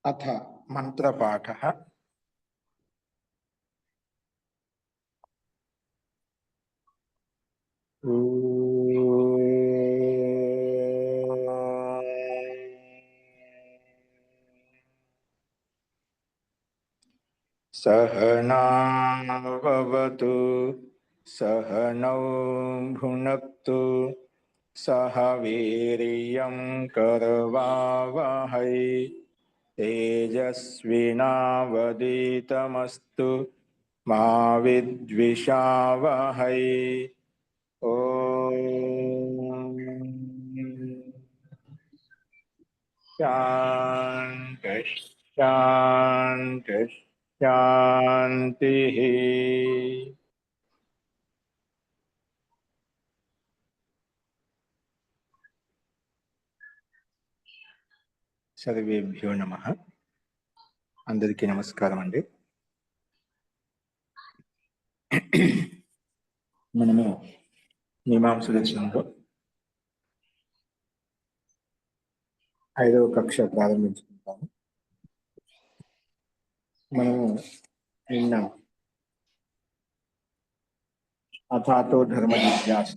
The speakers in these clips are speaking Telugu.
अथ मंत्रपाठः। सहनाववतु सहनौ भुनक्तु सह वीर्यं करवावहै तेजस्विनावधीतमस्तु मा विद्विषावहै। ओम शांति शांति शांति। सर्वेभ्यो नमः। अंदरिकी नमस्कारम अंडी। మనము మీమాంస దర్శనంలో 5వ కక్ష ప్రారంభించుకుంటాము. మనము నిన్న అథాతో ధర్మ జిజ్ఞాస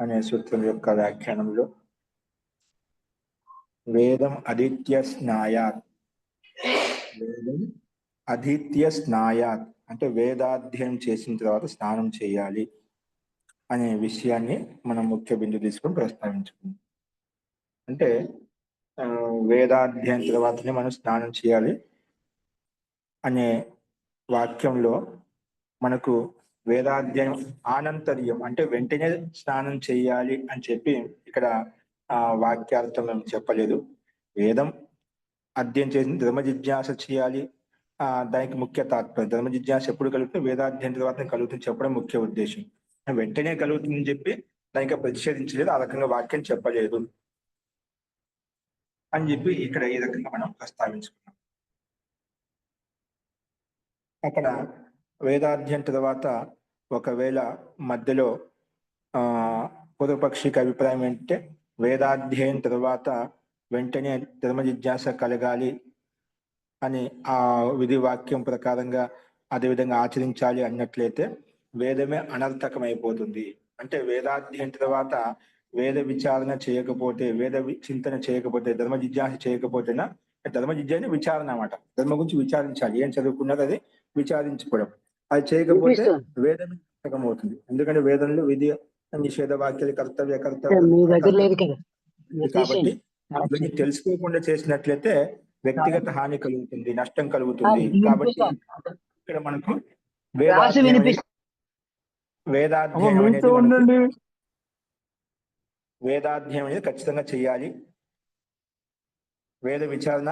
అనే సూత్రం యొక్క వ్యాఖ్యానంలో వేదం అధీత్య స్నాయాత్, వేదం అధీత్య స్నాయాత్ అంటే వేదాధ్యయనం చేసిన తర్వాత స్నానం చేయాలి అనే విషయాన్ని మనం ముఖ్య బిందు తీసుకొని ప్రస్తావించుకుందాం. అంటే వేదాధ్యయనం తర్వాతనే మనం స్నానం చేయాలి అనే వాక్యంలో మనకు వేదాధ్యయనం ఆనంతర్యం అంటే వెంటనే స్నానం చేయాలి అని చెప్పి ఇక్కడ వాక్యార్థం మేము చెప్పలేదు. వేదం అధ్యయనం చేసి ధర్మ జిజ్ఞాస చేయాలి, దానికి ముఖ్య తాత్పర్యం. ధర్మ జిజ్ఞాస ఎప్పుడు కలుగుతుంది? వేదాధ్యయనం తర్వాత కలుగుతుంది చెప్పడం ముఖ్య ఉద్దేశం. వెంటనే కలుగుతుందని చెప్పి దానికి ప్రతిషేధించలేదు, ఆ రకంగా వాక్యం చెప్పలేదు అని చెప్పి ఇక్కడ ఈ రకంగా మనం ప్రస్తావించుకున్నాం. అక్కడ వేదాధ్యయనం తర్వాత ఒకవేళ మధ్యలో పూర్వపక్షికి అభిప్రాయం ఏంటంటే వేదాధ్యయనం తర్వాత వెంటనే ధర్మ జిజ్ఞాస కలగాలి అని ఆ విధి వాక్యం ప్రకారంగా అదేవిధంగా ఆచరించాలి అన్నట్లయితే వేదమే అనర్థకమైపోతుంది. అంటే వేదాధ్యయనం తర్వాత వేద విచారణ చేయకపోతే, వేద చింతన చేయకపోతే, ధర్మ జిజ్ఞాస చేయకపోతేనా, ధర్మ జిజ్ఞాస విచారణ అన్నమాట. ధర్మ గురించి విచారించాలి, ఏం చదువుకున్నది అది విచారించుకోవడం. అది చేయకపోతే వేదమే అనర్థకమవుతుంది. ఎందుకంటే వేదంలో విధి నిషేధ వాక్యాలు కర్తవ్య కాబట్టి వీటిని తెలుసుకోకుండా చేసినట్లయితే వ్యక్తిగత హాని కలుగుతుంది, నష్టం కలుగుతుంది. కాబట్టి ఇక్కడ మనకు వేదాధ్యయనం అనేది ఖచ్చితంగా చేయాలి. వేద విచారణ,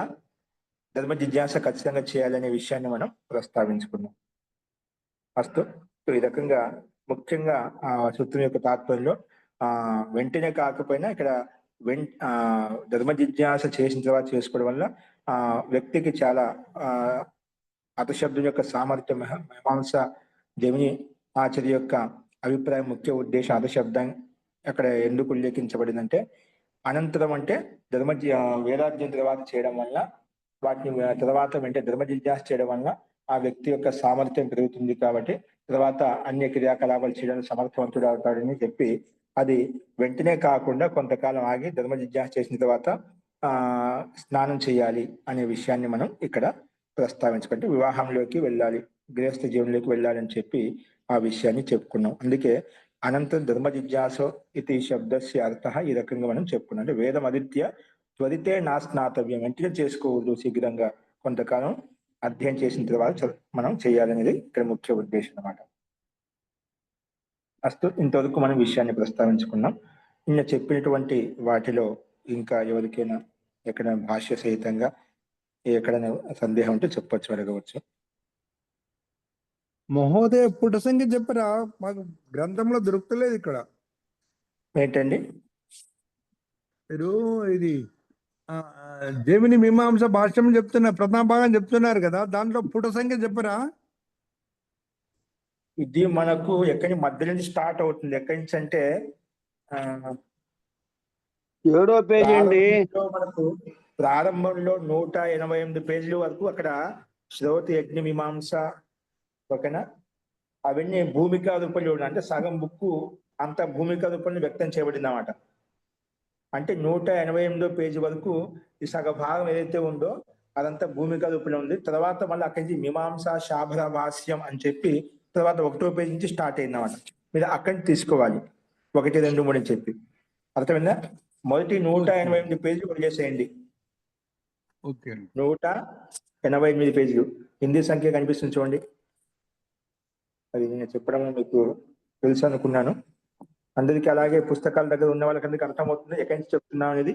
ధర్మ జిజ్ఞాస ఖచ్చితంగా చేయాలి అనే విషయాన్ని మనం ప్రస్తావించుకున్నాం. అస్తు ఈ రకంగా ముఖ్యంగా ఆ సూత్రం యొక్క తాత్పర్యంలో వెంటనే కాకపోయినా ఇక్కడ ధర్మ జిజ్ఞాస చేసిన తర్వాత చేసుకోవడం వల్ల వ్యక్తికి చాలా అతశబ్దం యొక్క సామర్థ్యం, మీమాంస జమిని ఆచార్య యొక్క అభిప్రాయం ముఖ్య ఉద్దేశం అతశబ్దం అక్కడ ఎందుకు ఉల్లేఖించబడిందంటే అనంతరం అంటే వేదాధ్యయనం తర్వాత చేయడం వల్ల, వాటిని తర్వాత వెంటనే ధర్మ జిజ్ఞాస చేయడం వల్ల ఆ వ్యక్తి యొక్క సామర్థ్యం పెరుగుతుంది. కాబట్టి తర్వాత అన్ని క్రియాకలాపాలు చేయడానికి సమర్థవంతుడు అవుతాడని చెప్పి అది వెంటనే కాకుండా కొంతకాలం ఆగి ధర్మ జిజ్ఞాస చేసిన తర్వాత స్నానం చేయాలి అనే విషయాన్ని మనం ఇక్కడ ప్రస్తావించుకుంటే వివాహంలోకి వెళ్ళాలి, గృహస్థ జీవనంలోకి వెళ్ళాలని చెప్పి ఆ విషయాన్ని చెప్పుకున్నాం. అందుకే అనంతరం ధర్మ జిజ్ఞాసో ఇది శబ్దస్య అర్థ ఈ రకంగా మనం చెప్పుకున్నాం. అంటే వేదం అదిత్య త్వరితే నా స్నాతవ్యం, వెంటనే చేసుకోవద్దు, శీఘ్రంగా కొంతకాలం అధ్యయనం చేసిన తర్వాత మనం చేయాలనేది ఇక్కడ ముఖ్య ఉద్దేశం అన్నమాట. అస్తు ఇంతవరకు మనం విషయాన్ని ప్రస్తావించుకున్నాం. నిన్న చెప్పినటువంటి వాటిలో ఇంకా ఎవరికైనా ఎక్కడైనా భాష్య సహితంగా ఎక్కడైనా సందేహం ఉంటే చెప్పొచ్చు, అడగవచ్చు. మహోదయ పుట సంఖ్య చెప్పరా, మాకు గ్రంథంలో దొరుకుతలేదు ఇక్కడ. ఏంటండి మీరు ఇది జమిని మీమాంస భాష్యం చెప్తున్నారు, ప్రథమ భాగం చెప్తున్నారు కదా, దాంట్లో పుట సంఖ్య చెప్పరా? ఇది మనకు ఎక్కడి మధ్య నుంచి స్టార్ట్ అవుతుంది. ఎక్కడి నుంచి అంటే 7వ పేజీ అండి. మనకు ప్రారంభంలో 188 పేజీల వరకు అక్కడ శ్రౌతి యజ్ఞ మీమాంస, ఓకేనా, అవన్నీ భూమికా రూపంలో అంటే సగం బుక్కు అంత భూమికా రూపంలో వ్యక్తం చేయబడింది అన్నమాట. అంటే 188 పేజీ వరకు ఈ సగ భాగం ఏదైతే ఉందో అదంతా భూమికా రూపంలో ఉంది. తర్వాత మళ్ళీ అక్కడి నుంచి మీమాంస శాభర భాష్యం అని చెప్పి తర్వాత 1వ పేజీ నుంచి స్టార్ట్ అయింది అన్నమాట. మీరు అక్కడి నుంచి తీసుకోవాలి 1, 2, 3 అని చెప్పి. అర్థమైందా? మొదటి 188 పేజీలు వదిలేసేయండి. ఓకే. 188 పేజీలు హిందీ సంఖ్య కనిపిస్తుంది చూడండి. అది నేను చెప్పడం మీకు తెలుసు అనుకున్నాను. అందరికీ అలాగే పుస్తకాల దగ్గర ఉన్న వాళ్ళకి అర్థమవుతుంది ఎక్కడి నుంచి చెప్తున్నాం అనేది.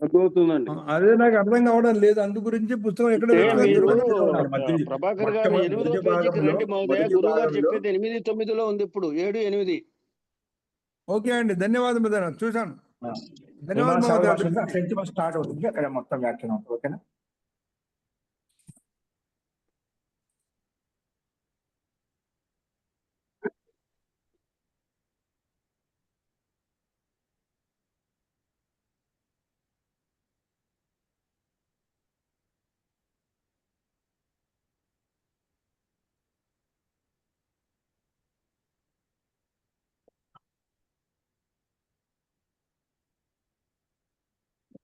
అర్థమవుతుందండి. అదే నాకు అర్థం కావడం లేదు. అందు గురించి పుస్తకం ఎక్కడ ప్రభాకర్ గారు 8వ పేజీకి రండి మహోదయ. గురువు గారు చెప్పేది 8, 9లో ఉంది. ఇప్పుడు 7, 8. ఓకే అండి, ధన్యవాదం. చూశాను. ధన్యవాదాలు. స్టార్ట్ అవుతుంది అక్కడ మొత్తం వ్యాఖ్యానం. ఓకేనా?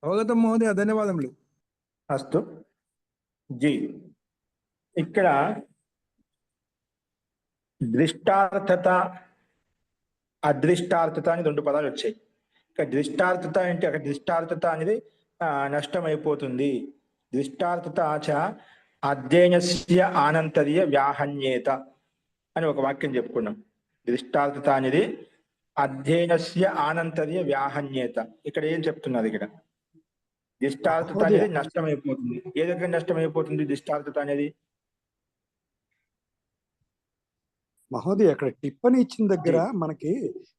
అవగతం మహోదయ, ధన్యవాదములు. అస్తు జీ. ఇక్కడ దృష్టార్థత, అదృష్టార్థత అని 2 పదాలు వచ్చాయి. ఇక్కడ దృష్టార్థత అంటే అక్కడ దృష్టార్థత అనేది నష్టం అయిపోతుంది. దృష్టార్థత చ అధ్యయనస్య ఆనంతర్య వ్యాహన్యేత అని ఒక వాక్యం చెప్పుకున్నాం. దృష్టార్థత అనేది అధ్యయనస్య ఆనంతర్య వ్యాహన్యేత. ఇక్కడ ఏం చెప్తున్నారు? ఇక్కడ దృష్టార్థత అనేది నష్టం అయిపోతుంది. ఏ దగ్గర నష్టం అయిపోతుంది దృష్టార్థత అనేది? మహోదయ అక్కడ టిప్పని ఇచ్చిన దగ్గర మనకి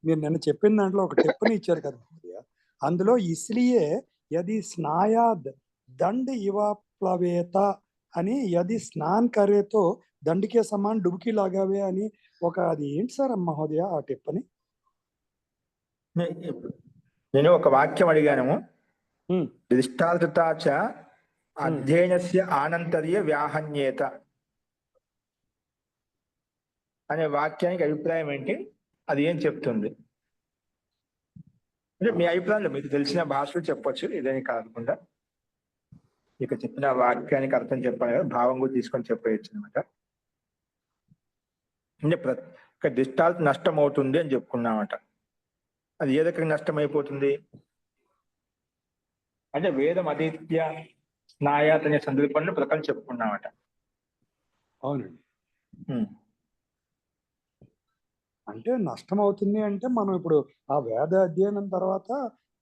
మీరు నిన్న చెప్పిన దాంట్లో ఒక టిప్పని ఇచ్చారు కదా మహోదయ. అందులో ఇస్లియే యది స్నాయాద్ దండ్ ఇవ ప్లవేత అని, యది స్నాన్ కరేతో దండికే సమాన్ డుబుకి లాగావే అని ఒక, అది ఏంటి సార్ మహోదయ ఆ టిప్పని? నేను ఒక వాక్యం అడిగాను. దృష్టార్థత చ అధ్యయనస్య ఆనంతర్య వ్యాహన్యేత అనే వాక్యానికి అభిప్రాయం ఏంటి? అది ఏం చెప్తుంది? అంటే మీ అభిప్రాయంలో మీకు తెలిసిన భాషలో చెప్పొచ్చు, ఇదేని కాకుండా. ఇక చెప్పిన వాక్యానికి అర్థం చెప్పాలి కదా, భావం కూడా తీసుకొని చెప్పేయచ్చు అనమాట. అంటే దృష్టార్థ నష్టం అవుతుంది అని చెప్పుకున్నామట. అది ఏ దగ్గర నష్టం అయిపోతుంది అంటే వేదం అదిత్య స్నాయాత్ అనే సందర్భంలో ప్రకారం చెప్పుకున్నామట. అవునండి. అంటే నష్టం అవుతుంది అంటే మనం ఇప్పుడు ఆ వేద అధ్యయనం తర్వాత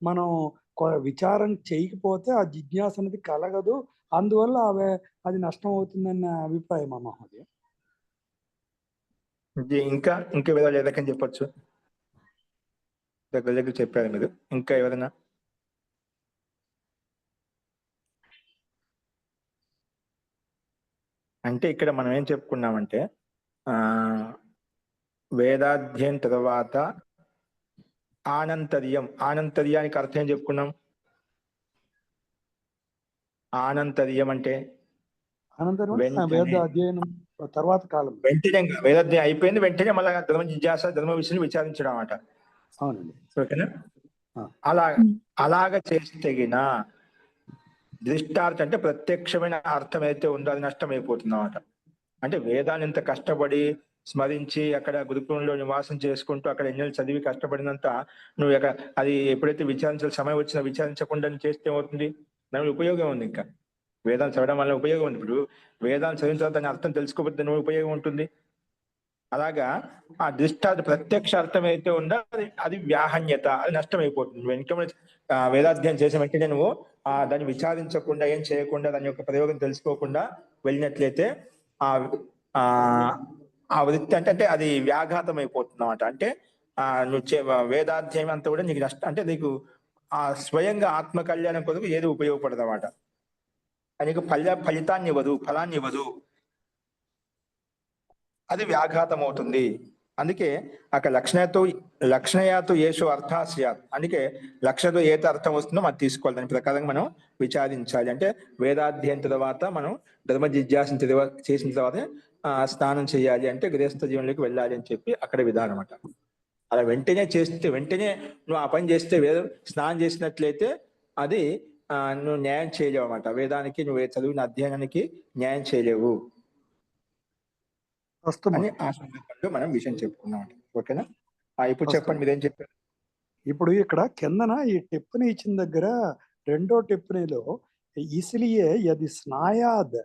మనం విచారం చేయకపోతే ఆ జిజ్ఞాస అనేది కలగదు, అందువల్ల అది నష్టం అవుతుందన్న అభిప్రాయం మహోదయ. ఇంకా వేరే ఏదైనా చెప్పొచ్చు, దగ్గర చెప్పారు మీరు. ఇంకా ఎవరైనా? అంటే ఇక్కడ మనం ఏం చెప్పుకున్నామంటే వేదాధ్యయనం తర్వాత ఆనంతర్యానికి అర్థం ఏం చెప్పుకున్నాం? ఆనంతర్యం అంటే వేద అధ్యయనం తర్వాత కాలం, వెంటనే వేదాధ్యయనం అయిపోయింది వెంటనే మళ్ళీ ధర్మ జిజ్ఞాస, ధర్మ విషయం విచారించడం అన్నమాట. అవునండి. ఓకేనా? అలాగ చేస్తగిన దృష్టార్థం అంటే ప్రత్యక్షమైన అర్థం అయితే ఉందో అది నష్టం అయిపోతుంది అన్నమాట. అంటే వేదాన్ని ఇంత కష్టపడి స్మరించి అక్కడ గురుకులంలో నివాసం చేసుకుంటూ అక్కడ ఎన్నో చదివి కష్టపడినంత నువ్వు అది ఎప్పుడైతే విచారించాల్సిన సమయం వచ్చినా విచారించకుండా చేస్తే ఏమవుతుంది? దాని ఉపయోగం ఉంది. ఇంకా వేదాలు చదవడం వల్ల ఉపయోగం ఉంది. ఇప్పుడు వేదాలు చదివిన తర్వాత దాని అర్థం తెలుసుకోకపోతే నువ్వు ఉపయోగం ఉంటుంది. అలాగా ఆ దృష్టార్థ ప్రత్యక్ష అర్థం అయితే ఉందో అది వ్యాహన్యత, అది నష్టం అయిపోతుంది. వెంటనే వేదాధ్యయనం చేసే వెంటనే నువ్వు దాన్ని విచారించకుండా ఏం చేయకుండా దాని యొక్క ప్రయోగం తెలుసుకోకుండా వెళ్ళినట్లయితే ఆ వృత్తి అంటే అది వ్యాఘాతం అయిపోతుంది అన్నమాట. అంటే నువ్వు వేదాధ్యయనం అంతా కూడా నీకు నష్టం, అంటే నీకు స్వయంగా ఆత్మ కళ్యాణం కొరకు ఏది ఉపయోగపడదు అన్నమాట. నీకు ఫలాన్ని ఇవ్వదు, అది వ్యాఘాతం అవుతుంది. అందుకే అక్కడ లక్షణయాతో యేషు అర్థ స్యాత్, అందుకే లక్షణతో ఏత అర్థం వస్తుందో మనం తీసుకోవాలి, దాని ప్రకారం మనం విచారించాలి. అంటే వేదాధ్యయన తర్వాత మనం ధర్మ జిజ్ఞాస చేసిన తర్వాత స్నానం చేయాలి, అంటే గృహస్థ జీవనంలోకి వెళ్ళాలి అని చెప్పి అక్కడ విధానం అన్నమాట. అలా వెంటనే నువ్వు ఆ పని చేస్తే స్నానం చేసినట్లయితే అది నువ్వు న్యాయం చేయలేవు అన్నమాట. వేదానికి నువ్వు చదివిన అధ్యయనానికి న్యాయం చేయలేవు అని ఆ సందర్భంలో మనం విషయం చెప్పుకున్నాం. ఓకేనా? ఇప్పుడు చెప్పండి, మీరేం చెప్పారు. ఇప్పుడు ఇక్కడ కిందన ఈ టిప్పని ఇచ్చిన దగ్గర రెండో టిప్పనిలో ఇసిలియే యది స్నాయాద్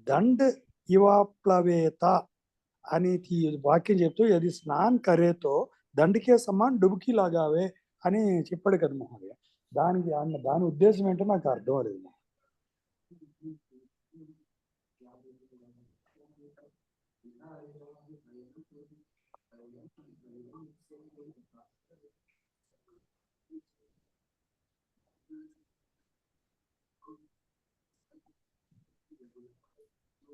దండ్ ఇవాప్లవేత అని వాక్యం చెప్తూ యది స్నాన్ కరేతో దండకే సమాన్ డుబుకి లాగావే అని చెప్పాడు కదా మహోదయ. దాని ఉద్దేశం ఏంటో నాకు అర్థం లేదు.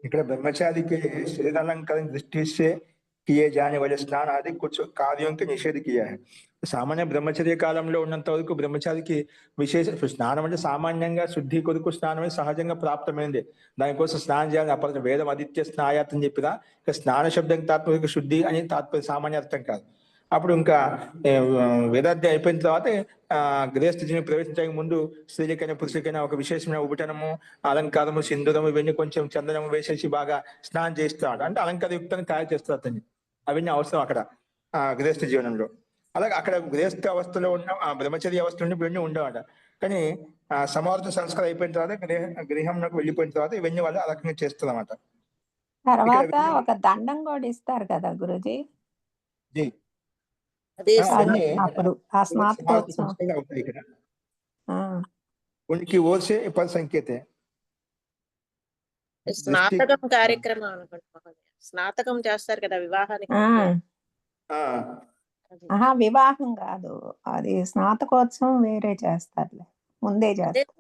ఇక్కడ ब्रह्मचारी के शरीर अलंकरण दृष्टि से किए जाने वाले स्नान आदि कुछ कार्यों के निषेध किया है. సామాన్య బ్రహ్మచర్య కాలంలో ఉన్నంత వరకు బ్రహ్మచారికి విశేష స్నానం అంటే సామాన్యంగా శుద్ధి కొరకు స్నానం అనేది సహజంగా ప్రాప్తమైంది. దానికోసం స్నానం చేయాలని అప్పటి వేదం ఆదిత్య స్నాయాత్ అని చెప్పినా ఇక స్నాన శబ్దం తాత్పర్య శుద్ధి అని తాత్పర్య సామాన్య అర్థం కాదు. అప్పుడు ఇంకా వేదాధ్యాయం అయిపోయిన తర్వాత గృహస్థ జీవనం ప్రవేశించడానికి ముందు స్త్రీలకైనా పురుషులకైనా ఒక విశేషమైన ఉపటనము, అలంకారము, సింధూరము ఇవన్నీ కొంచెం చందనము వేసేసి బాగా స్నానం చేస్తాడు. అంటే అలంకారయుక్తంగా తయారు చేస్తారు అతన్ని. అవన్నీ అవసరం అక్కడ గృహస్థ జీవనంలో. అలాగే అక్కడ గృహస్థ అవస్థలో ఉన్న బ్రహ్మచర్య అవస్థలో ఇవన్నీ ఉండవట. కానీ సమావర్త సంస్కారం అయిపోయిన తర్వాత గృహంలోకి వెళ్ళిపోయిన తర్వాత ఇవన్నీ వాళ్ళు ఆ రకంగా చేస్తారు అన్నమాట. తర్వాత ఒక దండం కూడా ఇస్తారు కదా గురుజీ. అప్పుడు ఆ స్నాతకోత్సవం उनकी ओर से पर संकेत है. స్నాతకం కార్యక్రమం అనుకుంటున్నాను. స్నాతకం చేస్తారు కదా వివాహానికి. వివాహం కాదు, అది స్నాతకోత్సవం వేరే చేస్తారులే, ముందే చేస్తారు.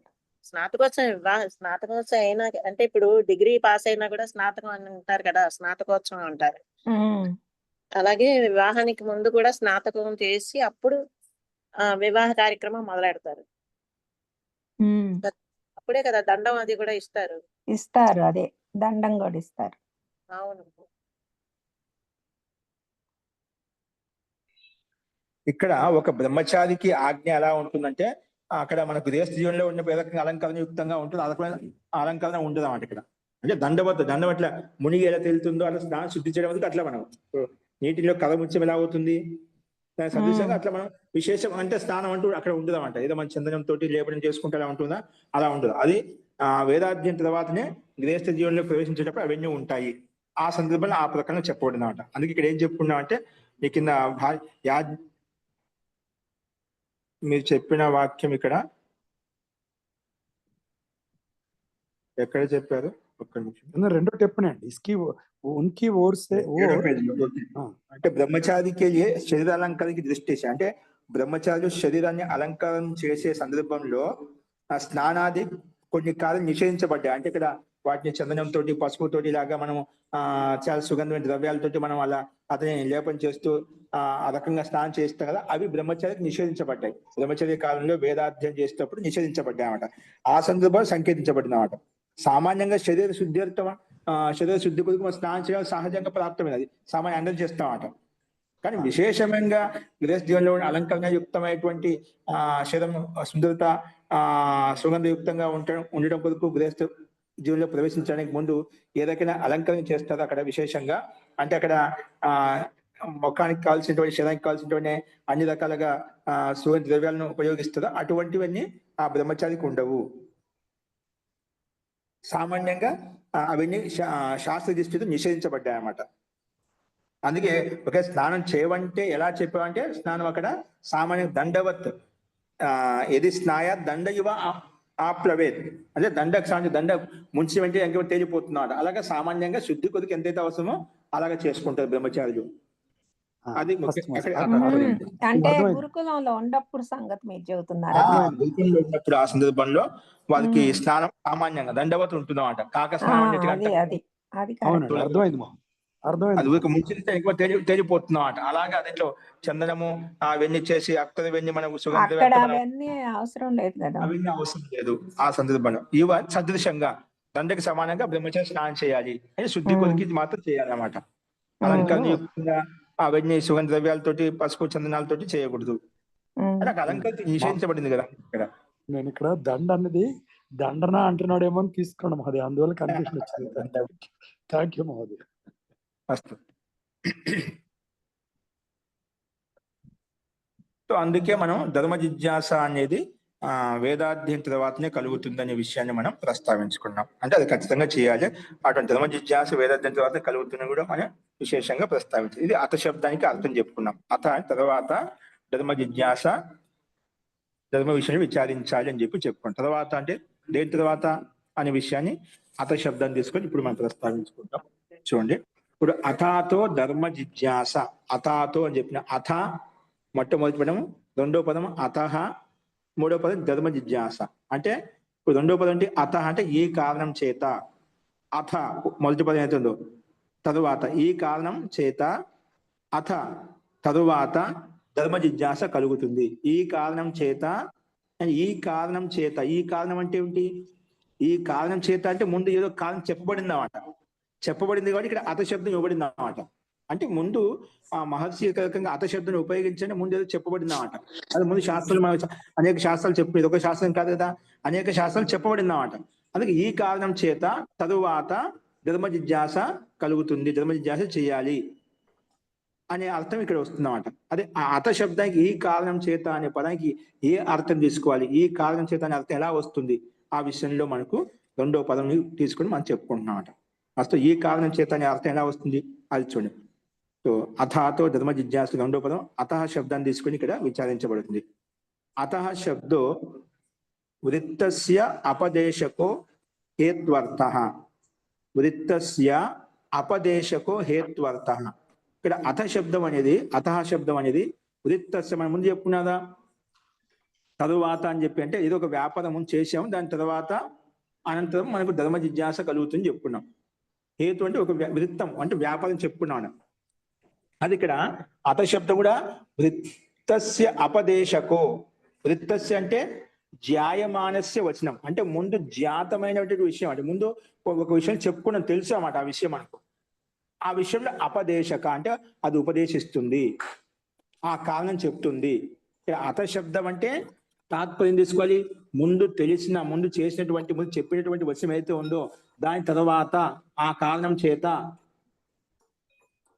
స్నాతకోత్సవం అయినా అంటే ఇప్పుడు డిగ్రీ పాస్ అయినా కూడా స్నాతకం అని అంటారు కదా, స్నాతకోత్సవం అంటారు. అలాగే వివాహానికి ముందు కూడా స్నాతకం చేసి అప్పుడు వివాహ కార్యక్రమం మొదలెడతారు. అప్పుడే కదా దండం అది కూడా ఇస్తారు. అదే దండం కూడా ఇస్తారు. అవును. ఇక్కడ ఒక బ్రహ్మచారికి ఆజ్ఞ ఎలా ఉంటుందంటే అక్కడ మన గృహస్థ జీవనంలో ఉన్న పేదకంగా అలంకరణ యుక్తంగా ఉంటుంది, అలంకరణ ఉంటుంది అన్నమాట. ఇక్కడ అంటే దండం అట్లా మునిగి ఎలా తేలుతుందో అట్లా స్నానం శుద్ధి చేయడం అట్లా మనం నీటిలో కలముత్యం ఎలా అవుతుంది సదృశంగా అట్లా మనం విశేషం అంటే స్నానం అంటూ అక్కడ ఉండదు అన్నమాట. ఏదో మన చందనం తోటి లేపనం చేసుకుంటే అలా ఉంటుందా, అలా ఉండదు. అది వేదాధ్యయనం తర్వాతనే గృహస్థ జీవనంలో ప్రవేశించేటప్పుడు అవన్నీ ఉంటాయి. ఆ సందర్భంలో ఆ ప్రకారం చెప్పబడింది అన్నమాట. అందుకే ఇక్కడ ఏం చెప్పుకున్నాం అంటే మీ కింద మీరు చెప్పిన వాక్యం ఇక్కడ ఎక్కడ చెప్పారు? ఒక్క నిమిషం. రెండో చెప్పండి. उनकी ओर से అంటే బ్రహ్మచారికి శరీర అలంకరణకి దృష్టి అంటే బ్రహ్మచారి శరీరాన్ని అలంకరణ చేసే సందర్భంలో ఆ స్నానాది కొన్ని కార్యాలు నిషేధించబడ్డాయి. అంటే ఇక్కడ వాటిని చందనం తోటి పసుపుతోటి లాగా మనం చాలా సుగంధమైన ద్రవ్యాలతోటి మనం అలా అతని లేపన చేస్తూ ఆ రకంగా స్నానం చేస్తాం కదా, అవి బ్రహ్మచారికి నిషేధించబడ్డాయి. బ్రహ్మచర్య కాలంలో వేదాధ్యయనం చేసేటప్పుడు నిషేధించబడ్డాయి అన్నమాట. ఆ సందర్భంలో సంకేతించబడింది అన్నమాట. సామాన్యంగా శరీర శుద్ధి కొరకు స్నానం చేయాలి, సహజంగా ప్రాప్తమైనది, సామాన్య అందరూ చేస్తామట. కానీ విశేషంగా గృహస్థ జీవనంలో అలంకరణ యుక్తమైనటువంటి శరీరం శుద్ధత సుగంధయుక్తంగా ఉండడం కొరకు గృహస్థ జీవనంలో ప్రవేశించడానికి ముందు ఏదైనా అలంకరణ చేస్తారో అక్కడ విశేషంగా. అంటే అక్కడ ముఖానికి కావాల్సినటువంటి శరీరానికి కావాల్సినటువంటి అన్ని రకాలుగా సుగంధ ద్రవ్యాలను ఉపయోగిస్తారో అటువంటివన్నీ ఆ బ్రహ్మచారికి ఉండవు. సామాన్యంగా అవన్నీ శాస్త్ర దృష్టితో నిషేధించబడ్డాయి అన్నమాట. అందుకే ఒక స్నానం చేయవంటే ఎలా చెప్పావంటే స్నానం అక్కడ సామాన్య దండవత్ ఏది స్నాయ దండ యువ ఆప్లవేత్ అంటే దండ ముంచి వెంటనే ఎంక తేలిపోతున్నాడు. అలాగే సామాన్యంగా శుద్ధి కొద్దికి ఎంతైతే అవసరమో అలాగే చేసుకుంటారు బ్రహ్మచారులు. అది అంటే గురుకులంలో ఉన్నప్పుడు సంగతి మీరు చెబుతున్నారా? గురుకులంలో ఉన్నప్పుడు ఆ సందర్భంలో వాళ్ళకి స్నానం సామాన్యంగా దండవత్ ఉంటుందన్నమాట. కాక స్నానం అర్థమైంది. అర్థమైంది. అది ఊరికే ముంచితే ఎక్కువ తేలిపోతున్నాం అట. అలాగే అదిట్లో చందనము అవన్నీ చేసి అత్తరు వెన్ని మనం అక్కడ అవన్నీ అవసరం లేదు కదా. అవన్నీ అవసరం లేదు ఆ సందర్భంలో. ఇవ సదృశంగా దండకి సమానంగా బ్రహ్మచారి స్నానం చేయాలి అని శుద్ధి కొలికి ఇది మాత్రం చేయాలన్నమాట. అలంకరణయుక్తంగా అవన్నీ సుగంధ ద్రవ్యాలతోటి పసుపు చందనాలతోటి చేయకూడదు. అంటే అలంకరణ నిషేధించబడింది కదా ఇక్కడ. నేను ఇక్కడ దండ అన్నది దండన అంటున్నాడేమో అని తీసుకున్నాను మహోదయ, అందువల్ల కన్ఫ్యూషన్ వచ్చింది. థ్యాంక్ యూ మహోదయ. అస్తు. సో అందుకే మనం ధర్మ జిజ్ఞాస అనేది వేదాధ్యయనం తర్వాతనే కలుగుతుందనే విషయాన్ని మనం ప్రస్తావించుకున్నాం. అంటే అది ఖచ్చితంగా చేయాలి. అటువంటి ధర్మ జిజ్ఞాస వేదాధ్యయనం తర్వాత కలుగుతుందని కూడా మనం విశేషంగా ప్రస్తావించాలి. ఇది అత శబ్దానికి అర్థం చెప్పుకున్నాం. అత తర్వాత ధర్మ జిజ్ఞాస, ధర్మ విషయాన్ని విచారించాలి అని చెప్పుకుంటాం. తర్వాత అంటే దేని తర్వాత అనే విషయాన్ని అత శబ్దాన్ని తీసుకొని ఇప్పుడు మనం ప్రస్తావించుకుంటాం. చూడండి, ఇప్పుడు అథాతో ధర్మ జిజ్ఞాస, అథాతో అని చెప్పిన అథ మొట్టమొదటి పదము, రెండో పదం అతహ, మూడో పదం ధర్మ జిజ్ఞాస. అంటే ఇప్పుడు రెండో పదం అంటే అత అంటే ఈ కారణం చేత, అథ మొదటి పదం అవుతుందో తరువాత ఈ కారణం చేత, అథ తరువాత ధర్మ జిజ్ఞాస కలుగుతుంది. ఈ కారణం చేత, ఈ కారణం చేత, ఈ కారణం అంటే ఏమిటి? ఈ కారణం చేత అంటే ముందు ఏదో కారణం చెప్పబడింది అన్నమాట. చెప్పబడింది కాబట్టి ఇక్కడ అత శబ్దం ఇవ్వబడింది అన్నమాట. అంటే ముందు ఆ మహర్షి రకంగా అత శబ్దం ఉపయోగించండి, ముందు ఏదో చెప్పబడింది అన్నమాట. అది ముందు శాస్త్రాలు అనేక శాస్త్రాలు చెప్పు, ఇది ఒక శాస్త్రం కాదు కదా, అనేక శాస్త్రాలు చెప్పబడింది అన్నమాట. అందుకే ఈ కారణం చేత తరువాత ధర్మ జిజ్ఞాస కలుగుతుంది, ధర్మ జిజ్ఞాస చేయాలి అనే అర్థం ఇక్కడ వస్తుందన్నమాట. అదే ఆ అత శబ్దానికి ఈ కారణం చేత అనే పదానికి ఏ అర్థం తీసుకోవాలి, ఈ కారణం చేత అనే అర్థం ఎలా వస్తుంది, ఆ విషయంలో మనకు రెండో పదం తీసుకుని మనం చెప్పుకుంటున్నాం అన్నమాట. అసలు ఈ కారణం చేత అనే అర్థం ఎలా వస్తుంది అది చూడండి. సో అథాతో ధర్మ జిజ్ఞాస రెండో పదం అతః శబ్దాన్ని తీసుకుని ఇక్కడ విచారించబడుతుంది. అతః శబ్దో వృత్తస్య అపదేశకో హేత్వర్థః, వృత్తస్య అపదేశకో హేత్వర్థః. ఇక్కడ అథ శబ్దం అనేది, అతః శబ్దం అనేది వృత్తస్య మనం ముందు చెప్పుకున్నదా తరువాత అని చెప్పి, అంటే ఏదో ఒక వ్యాపారం చేసాము, దాని తర్వాత అనంతరం మనకు ధర్మ జిజ్ఞాస కలుగుతుంది చెప్పుకున్నాం. హేతు అంటే ఒక వృత్తం అంటే వ్యాపారం చెప్పుకున్నాను. అది ఇక్కడ అత శబ్దం కూడా వృత్తస్య అపదేశకో, వృత్తస్య అంటే జాయమానస్య వచనం, అంటే ముందు జాతమైనటువంటి విషయం, అంటే ముందు ఒక విషయం చెప్పుకున్నాం తెలుసు అన్నమాట. ఆ విషయం మనకు ఆ విషయంలో అపదేశక అంటే అది ఉపదేశిస్తుంది, ఆ కారణం చెప్తుంది. అత శబ్దం అంటే తాత్పర్యం తీసుకోవాలి, ముందు తెలిసిన, ముందు చేసినటువంటి, ముందు చెప్పినటువంటి వచనం ఏదైతే ఉందో దాని తర్వాత ఆ కారణం చేత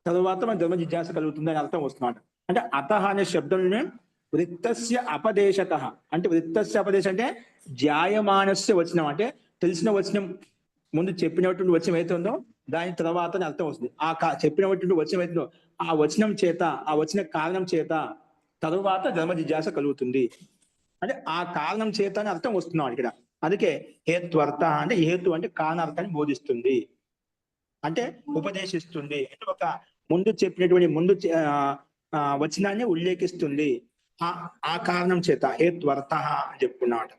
తరువాత మన ధర్మ జిజ్ఞాస కలుగుతుంది అని అర్థం వస్తున్నాడు. అంటే అతః అనే శబ్దంలోనే వృత్తస్య అపదేశక, అంటే వృత్తస్య అపదేశం అంటే జాయమానస్య వచనం, అంటే తెలిసిన వచనం, ముందు చెప్పినటువంటి వచనం ఏదైతే ఉందో దాని తర్వాత అర్థం వస్తుంది. ఆ చెప్పినటువంటి వచనం ఏదో ఆ వచనం చేత, ఆ వచన కారణం చేత తరువాత ధర్మ జిజ్ఞాస కలుగుతుంది. అంటే ఆ కారణం చేత అని అర్థం వస్తున్నాడు ఇక్కడ. అందుకే హేత్వర్త అంటే హేతు అంటే కారణార్థాన్ని బోధిస్తుంది, అంటే ఉపదేశిస్తుంది, అంటే ఒక ముందు చెప్పినటువంటి ముందు వచనాన్ని ఉల్లేఖిస్తుంది. ఆ కారణం చేత హేత్వర్త అని చెప్పుకున్నాడు.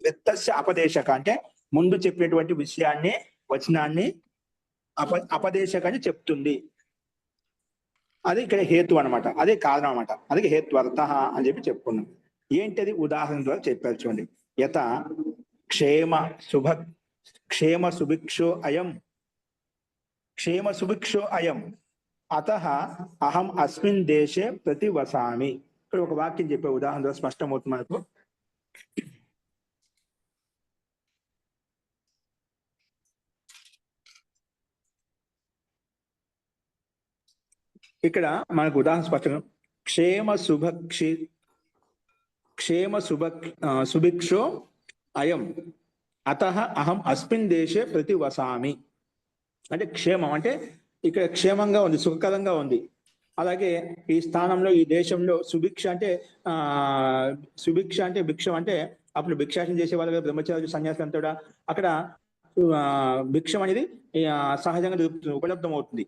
వృత్తస్య అపదేశక అంటే ముందు చెప్పినటువంటి విషయాన్ని, వచనాన్ని అపదేశక అని చెప్తుంది. అది ఇక్కడ హేతు అనమాట, అదే కారణం అనమాట. అదే హేత్వర్త అని చెప్పి చెప్పుకున్నాం. ఏంటది ఉదాహరణ ద్వారా చెప్పారు చూడండి. యత క్షేమ సుభిక్షో అయం, క్షేమ సుభిక్షో అయం అతః అహం అస్మిన్ దేశే ప్రతివసామి. ఇక్కడ ఒక వాక్యం చెప్పే ఉదాహరణ ద్వారా స్పష్టమవుతుంది మనకు. ఇక్కడ మనకు ఉదాహరణ స్పష్టంగా క్షేమ సుభిక్షో అయం అతః అహం అస్మిన్ దేశే ప్రతివసామి. అంటే క్షేమం అంటే ఇక్కడ క్షేమంగా ఉంది, సుఖకరంగా ఉంది. అలాగే ఈ స్థానంలో, ఈ దేశంలో సుభిక్ష అంటే భిక్షం అంటే అప్పుడు భిక్షాటన చేసే వాళ్ళ బ్రహ్మచారి సన్యాసి అంతా అక్కడ భిక్షం అనేది సహజంగా ఉపలబ్ధం అవుతుంది.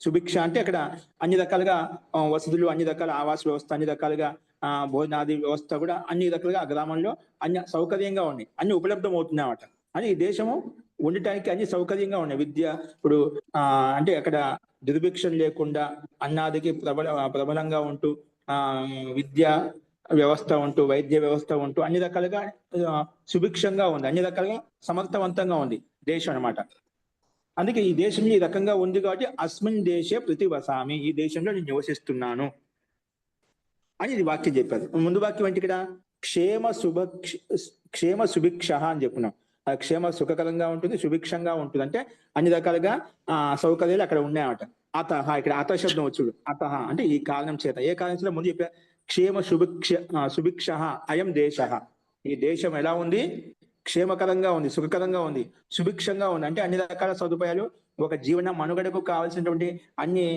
సుభిక్ష అంటే అక్కడ అన్ని రకాలుగా వసతులు, అన్ని రకాల ఆవాస వ్యవస్థ, అన్ని రకాలుగా భోజనాది వ్యవస్థ కూడా అన్ని రకాలుగా ఆ గ్రామంలో అన్ని సౌకర్యంగా ఉన్నాయి, అన్ని ఉపలబ్ధం అవుతున్నాయి అన్నమాట. అని ఈ దేశము ఉండటానికి అన్ని సౌకర్యంగా ఉన్నాయి. విద్య ఇప్పుడు అంటే అక్కడ దుర్భిక్షం లేకుండా అన్నాదికి ప్రబలంగా ఉంటూ విద్య వ్యవస్థ ఉంటూ వైద్య వ్యవస్థ ఉంటూ అన్ని రకాలుగా సుభిక్షంగా ఉంది, అన్ని రకాలుగా సమర్థవంతంగా ఉంది దేశం అన్నమాట. అందుకే ఈ దేశం ఈ రకంగా ఉంది కాబట్టి అస్మిన్ దేశే ప్రతివసామి, ఈ దేశంలో నేను నివసిస్తున్నాను అని ఇది వాక్యం చెప్పారు. ముందు వాక్యం ఏంటి ఇక్కడ? క్షేమ సుభిక్ష అని చెప్పున్నాం. క్షేమ సుఖకరంగా ఉంటుంది, సుభిక్షంగా ఉంటుంది, అంటే అన్ని రకాలుగా సౌకర్యాలు అక్కడ ఉన్నాయన్నమాట. అతహ, ఇక్కడ అత శబ్దం వచ్చుడు. అతహ అంటే ఈ కారణం చేత. ఏ కారణం చేత? ముందు చెప్పా క్షేమ సుభిక్ష అయం దేశ, ఈ దేశం ఎలా ఉంది? క్షేమకరంగా ఉంది, సుఖకరంగా ఉంది, సుభిక్షంగా ఉంది, అంటే అన్ని రకాల సదుపాయాలు, ఒక జీవన మనుగడకు కావాల్సినటువంటి అన్ని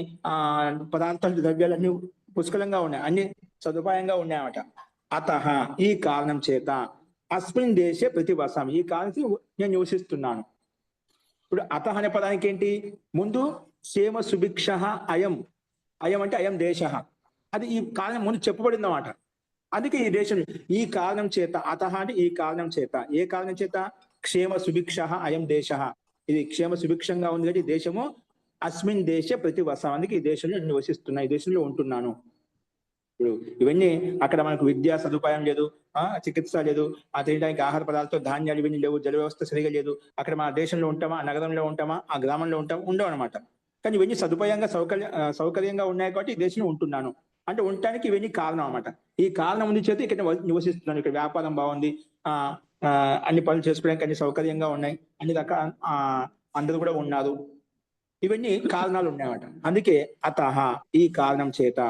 పదార్థాలు, ద్రవ్యాలు అన్ని పుష్కలంగా ఉన్నాయి, అన్ని సదుపాయంగా ఉన్నాయన్నమాట. అతహ ఈ కారణం చేత అస్మిన్ దేశే ప్రతివసామి, ఈ కారణం నేను నివసిస్తున్నాను. ఇప్పుడు అతహ అనే పదానికి ఏంటి? ముందు క్షేమ సుభిక్ష అయం, అయం అంటే అయం దేశ, అది ఈ కారణం ముందు చెప్పబడింది అన్నమాట. అందుకే ఈ దేశం ఈ కారణం చేత, అతహ అంటే ఈ కారణం చేత. ఏ కారణం చేత? క్షేమ సుభిక్ష అయం దేశ, ఇది క్షేమ సుభిక్షంగా ఉంది కాబట్టి ఈ దేశము అస్మిన్ దేశ ప్రతివసం, అందుకే ఈ దేశంలో నివసిస్తున్నా, ఈ దేశంలో ఉంటున్నాను. ఇప్పుడు ఇవన్నీ అక్కడ మనకు విద్యా సదుపాయం లేదు, చికిత్స లేదు, తినడానికి ఆహార పదార్థాలు ధాన్యాలు ఇవన్నీ లేవు, జల వ్యవస్థ సరిగా లేదు. అక్కడ మన దేశంలో ఉంటామా, నగరంలో ఉంటామా, ఆ గ్రామంలో ఉంటామా? ఉండవు అనమాట. కానీ ఇవన్నీ సదుపాయంగా సౌకర్యంగా ఉన్నాయి కాబట్టి ఈ దేశంలో ఉంటున్నాను అంటే ఉండటానికి ఇవన్నీ కారణం అన్నమాట. ఈ కారణం ఉంది చేత ఇక్కడ నివసిస్తున్నాను. ఇక్కడ వ్యాపారం బాగుంది, అన్ని పనులు చేసుకోవడానికి అన్ని సౌకర్యంగా ఉన్నాయి, అన్ని రకాల అందరూ కూడా ఉన్నారు, ఇవన్నీ కారణాలు ఉన్నాయన్నమాట. అందుకే అతహ ఈ కారణం చేత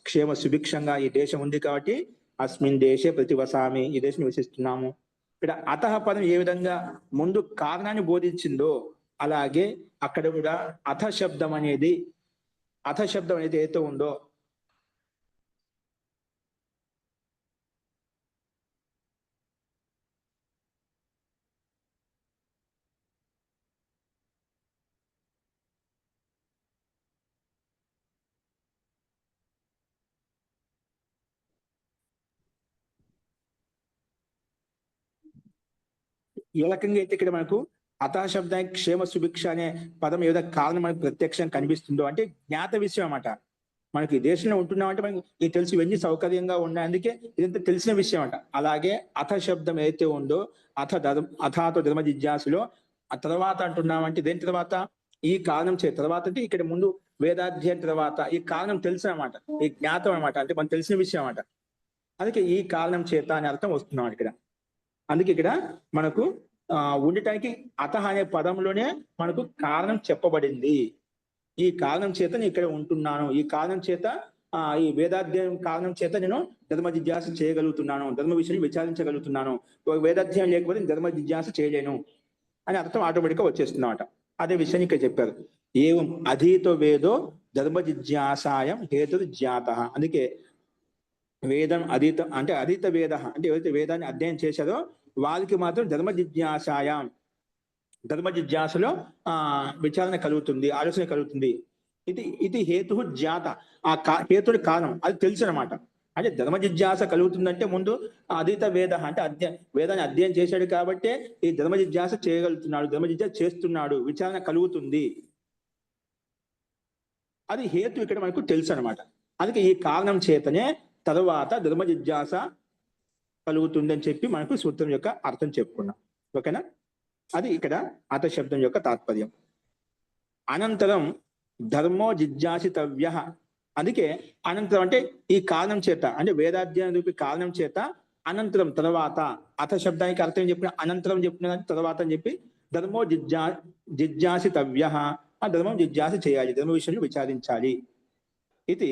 క్షేమ సుభిక్షంగా ఈ దేశం ఉంది కాబట్టి అస్మిన్ దేశే ప్రతివసామి, ఈ దేశం నివసిస్తున్నాము. ఇక్కడ అతహ పదం ఏ విధంగా ముందు కారణాన్ని బోధించిందో అలాగే అక్కడ కూడా అథ శబ్దం అనేది ఏదైతే ఉందో ఏ రకంగా అయితే ఇక్కడ మనకు అథా శబ్దానికి క్షేమ సుభిక్ష అనే పదం ఏదో కారణం మనకు ప్రత్యక్షంగా కనిపిస్తుందో అంటే జ్ఞాత విషయం అన్నమాట. మనకి ఈ దేశంలో ఉంటున్నామంటే మనకి ఇది తెలుసు, ఇవన్నీ సౌకర్యంగా ఉన్నాయి, అందుకే ఇదంతా తెలిసిన విషయం అంట. అలాగే అథ శబ్దం ఏదైతే ఉందో అథాతో ధర్మ జిజ్ఞాసులో ఆ తర్వాత అంటున్నామంటే దేని తర్వాత? ఈ కారణం తర్వాత అంటే ఇక్కడ ముందు వేదాధ్యయనం తర్వాత ఈ కారణం తెలుసు అనమాట, ఈ జ్ఞాతం అనమాట, అంటే మనకు తెలిసిన విషయం అన్నమాట. అందుకే ఈ కారణం చేత అనే అర్థం వస్తున్నాం ఇక్కడ. అందుకే ఇక్కడ మనకు ఉండటానికి అతహ అనే పదంలోనే మనకు కారణం చెప్పబడింది. ఈ కారణం చేత నేను ఇక్కడ ఉంటున్నాను, ఈ కారణం చేత ఈ వేదాధ్యయనం కారణం చేత నేను ధర్మ జిజ్ఞాస చేయగలుగుతున్నాను, ధర్మ విషయాన్ని విచారించగలుగుతున్నాను. వేదాధ్యయనం లేకపోతే ధర్మ జిజ్ఞాస చేయలేను అని అర్థం ఆటోమేటిక్గా వచ్చేస్తుందన్నమాట. అదే విషయాన్ని ఇక్కడ చెప్పారు. ఏవం అధీతో వేదో ధర్మ జిజ్ఞాసాయం హేతు జ్ఞాత. అందుకే వేదం అధీత అంటే అధీత వేద అంటే ఎవరైతే వేదాన్ని అధ్యయనం చేశారో వారికి మాత్రం ధర్మ జిజ్ఞాసలో విచారణ కలుగుతుంది, ఆలోచన కలుగుతుంది. ఇది హేతు జ్ఞాత, హేతుడి కారణం అది తెలుసు అనమాట. అంటే ధర్మ జిజ్ఞాస కలుగుతుందంటే ముందు అధీత వేద అంటే వేదాన్ని అధ్యయనం చేశాడు కాబట్టే ఈ ధర్మ జిజ్ఞాస చేయగలుగుతున్నాడు, ధర్మ జిజ్ఞాస చేస్తున్నాడు, విచారణ కలుగుతుంది. అది హేతు ఇక్కడ మనకు తెలుసు అనమాట. అందుకే ఈ కారణం చేతనే తర్వాత ధర్మ జిజ్ఞాస కలుగుతుంది అని చెప్పి మనకు సూత్రం యొక్క అర్థం చెప్పుకున్నాం. ఓకేనా? అది ఇక్కడ అత శబ్దం యొక్క తాత్పర్యం. అనంతరం ధర్మో జిజ్ఞాసితవ్య. అందుకే అనంతరం అంటే ఈ కారణం చేత అంటే వేదాధ్యయనం రూపి కారణం చేత అనంతరం తర్వాత, అత శబ్దానికి అర్థం చెప్పిన అనంతరం చెప్పిన తర్వాత అని చెప్పి ధర్మో జిజ్ఞాసితవ్య, ఆ ధర్మం జిజ్ఞాస చేయాలి, ధర్మ విషయంలో విచారించాలి. ఇది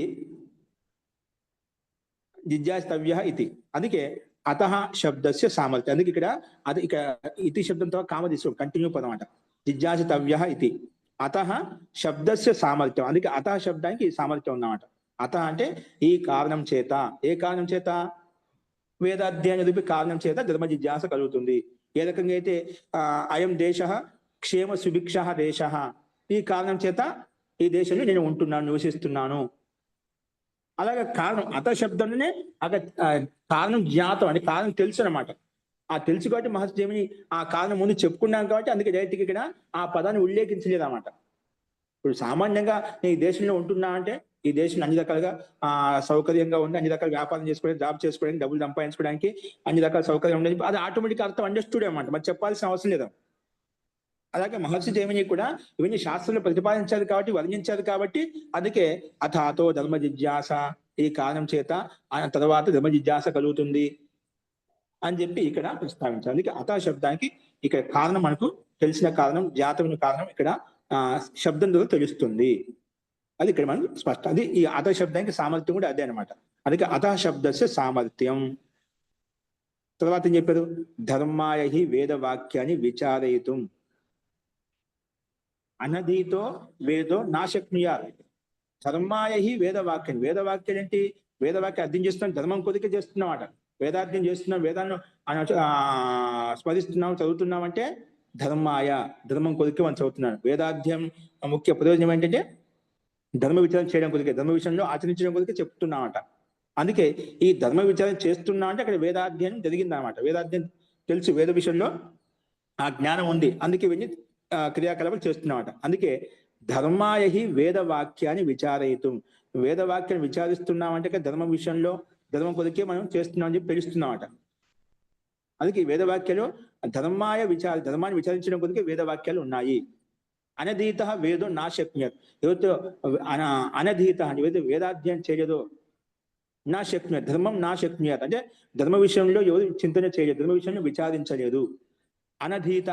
జిజ్ఞాసితవ్య ఇది. అందుకే అతః శబ్దస్య సామర్థ్యం. అందుకే ఇక్కడ ఇతి శబ్దంతో కామ తీసుకో కంటిన్యూ పదం అంట. జిజ్ఞాసితవ్య ఇది అతః శబ్దస్య సామర్థ్యం. అందుకే అతః శబ్దానికి సామర్థ్యం ఉన్నమాట. అతః అంటే ఈ కారణం చేత. ఏ కారణం చేత? వేదాధ్యయన రూపి కారణం చేత ధర్మ జిజ్ఞాస కలుగుతుంది. ఏ రకంగా అయితే అయం దేశ క్షేమ సుభిక్ష దేశ, ఈ కారణం చేత ఈ దేశంలో నేను ఉంటున్నాను, నివసిస్తున్నాను. అలాగే కారణం అత శబ్దంలోనే కారణం జ్ఞాతం అంటే కారణం తెలుసు అనమాట. ఆ తెలుసు కాబట్టి మహర్షి జైమిని ఆ కారణం ముందు చెప్పుకున్నాం కాబట్టి అందుకే డైరెక్ట్గా ఇక్కడ ఆ పదాన్ని ఉల్లేఖించలేదు అన్నమాట. ఇప్పుడు సామాన్యంగా నేను ఈ దేశంలో ఉంటున్నా అంటే ఈ దేశంలో అన్ని రకాలుగా సౌకర్యంగా ఉంది, అన్ని రకాల వ్యాపారం చేసుకోవడానికి, జాబ్ చేసుకోవడానికి, డబ్బులు సంపాదించుకోవడానికి అన్ని రకాల సౌకర్యం ఉండేది. అది ఆటోమేటిక్ అర్థం అండర్స్టూడ్ అన్నమాట, మరి చెప్పాల్సిన అవసరం లేదు. అలాగే మహర్షి జైమిని కూడా ఇవన్నీ శాస్త్రంలో ప్రతిపాదించారు కాబట్టి, వర్ణించారు కాబట్టి అందుకే అథాతో ధర్మ జిజ్ఞాస, ఈ కారణం చేత ఆ తర్వాత ధర్మ జిజ్ఞాస కలుగుతుంది అని చెప్పి ఇక్కడ ప్రస్తావించారు. అందుకే అథ శబ్దానికి ఇక్కడ కారణం మనకు తెలిసిన కారణం, జాతమైన కారణం ఇక్కడ శబ్దం ద్వారా తెలుస్తుంది. అది ఇక్కడ మనం స్పష్టం. అది ఈ అథ శబ్దానికి సామర్థ్యం కూడా అదే అనమాట. అందుకే అథ శబ్దస్య సామర్థ్యం. తర్వాత ఏం చెప్పారు? ధర్మాయ హి వేదవాక్యాన్ని విచారయితుం అనధీతో వేదో నాశక్నుయాత్. ధర్మాయ హి వేదవాక్యం. వేదవాక్యం ఏంటి? వేదవాక్యం అర్థం చేస్తున్నాం, ధర్మం కొద్దిగా చేస్తున్నమాట. వేదార్థం చేస్తున్నాం, వేదాన్ని స్మరిస్తున్నాం, చదువుతున్నాం అంటే ధర్మాయ, ధర్మం కొద్దిగా మనం చదువుతున్నాను. వేదాధ్యం ముఖ్య ప్రయోజనం ఏంటంటే ధర్మ విచారణ చేయడం కొద్దిగా, ధర్మ విషయంలో ఆచరించడం కొద్దిగా చెప్తున్నామట. అందుకే ఈ ధర్మ విచారణ చేస్తున్నా అంటే అక్కడ వేదాధ్యయనం జరిగిందన్నమాట. వేదాధ్యయనం తెలుసు, వేద విషయంలో ఆ జ్ఞానం ఉంది, అందుకే ఇవన్నీ క్రియాకలాపాలు చేస్తున్నామట. అందుకే ధర్మాయ హి వేదవాక్యాన్ని విచారయితుం. వేదవాక్యాన్ని విచారిస్తున్నామంటే ధర్మ విషయంలో ధర్మం కొద్దికే మనం చేస్తున్నామని చెప్పి తెలుస్తున్నామట. అందుకే వేదవాక్యాలు ధర్మాయ ధర్మాన్ని విచారించడం కొద్దికే వేదవాక్యాలు ఉన్నాయి. అనధీత వేదో నాశక్నుయాత్. ఏవైతే అనధీత ఏవైతే వేదాధ్యయనం చేయలేదో నాశక్నుయాత్, ధర్మం నాశక్నుయాత్ అంటే ధర్మ విషయంలో ఎవరు చింతన చేయలేదు, ధర్మ విషయంలో విచారించలేదు. అనధీత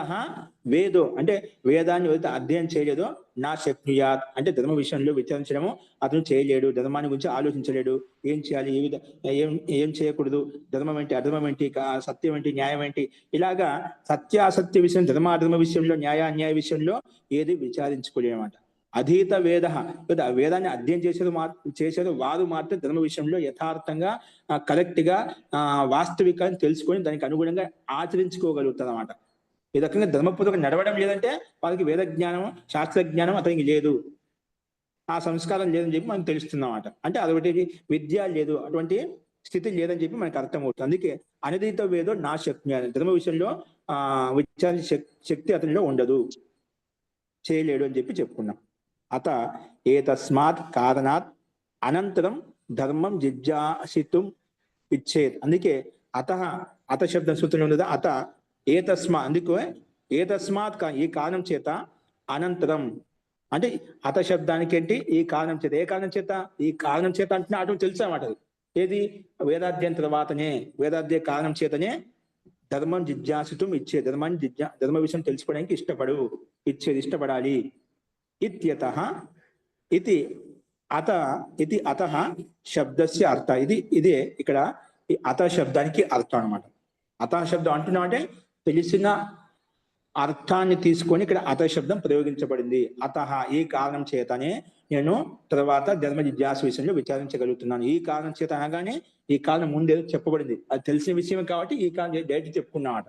వేదో అంటే వేదాన్ని ఎవరైతే అధ్యయనం చేయలేదో నాశక్నుయాత్ అంటే ధర్మ విషయంలో విచారించడము అతను చేయలేడు, ధర్మాన్ని గురించి ఆలోచించలేడు, ఏం చేయాలి, ఏం చేయకూడదు, ధర్మం ఏంటి, అధర్మం ఏంటి, సత్యం ఏంటి, న్యాయం ఏంటి, ఇలాగా సత్య అసత్య విషయం, ధర్మాధర్మ విషయంలో, న్యాయ అన్యాయ విషయంలో ఏది విచారించుకోలేదన్నమాట. అధీత వేద, వేదాన్ని అధ్యయనం చేసేది వారు మాత్రం ధర్మ విషయంలో యథార్థంగా కరెక్ట్ గా వాస్తవికాన్ని తెలుసుకొని దానికి అనుగుణంగా ఆచరించుకోగలుగుతారు అన్నమాట. ఈ రకంగా ధర్మపూర్వకంగా నడవడం లేదంటే వాళ్ళకి వేద జ్ఞానం, శాస్త్ర జ్ఞానం అతనికి లేదు, ఆ సంస్కారం లేదని చెప్పి మనకు తెలుస్తుందన్నమాట. అంటే అదొకటి విద్య లేదు, అటువంటి స్థితి లేదని చెప్పి మనకు అర్థమవుతుంది. అందుకే అనధీత వేదో నాశక్నుయాత్, ధర్మ విషయంలో విచారించే శక్తి అతనిలో ఉండదు, చేయలేడు అని చెప్పి చెప్పుకున్నాం. అత ఏతస్మాత్ కారణాత్ అనంతరం ధర్మం జిజ్ఞాసితుం ఇచ్చేత్. అందుకే అత శబ్దం సూత్రంలో ఉన్నదా అత అందుకే ఏతస్మాత్ ఈ కారణం చేత అనంతరం అంటే అత శబ్దానికి ఏంటి? ఈ కారణం చేత. ఏ కారణం చేత? ఈ కారణం చేత అంటే అటు తెలుసు అన్నమాట. ఏది? వేదాధ్యయనం తర్వాతనే, వేదాధ్యయ కారణం చేతనే ధర్మం జిజ్ఞాసితుం ఇచ్చే, ధర్మ విషయం తెలుసుకోవడానికి ఇష్టపడాలి. ఇత్యతః ఇది అతః శబ్దస్య అర్థ. ఇదే ఇక్కడ ఈ అత శబ్దానికి అర్థం అన్నమాట. అత శబ్దం అంటున్నాం అంటే తెలిసిన అర్థాన్ని తీసుకొని ఇక్కడ అత శబ్దం ప్రయోగించబడింది. అతః ఈ కారణం చేతనే నేను తర్వాత ధర్మ జిజ్ఞాస విషయంలో విచారించగలుగుతున్నాను. ఈ కారణం చేత అనగానే ఈ కారణం ముందే చెప్పబడింది, అది తెలిసిన విషయం కాబట్టి ఈ కారణం డైరెక్ట్ చెప్పుకున్నమాట.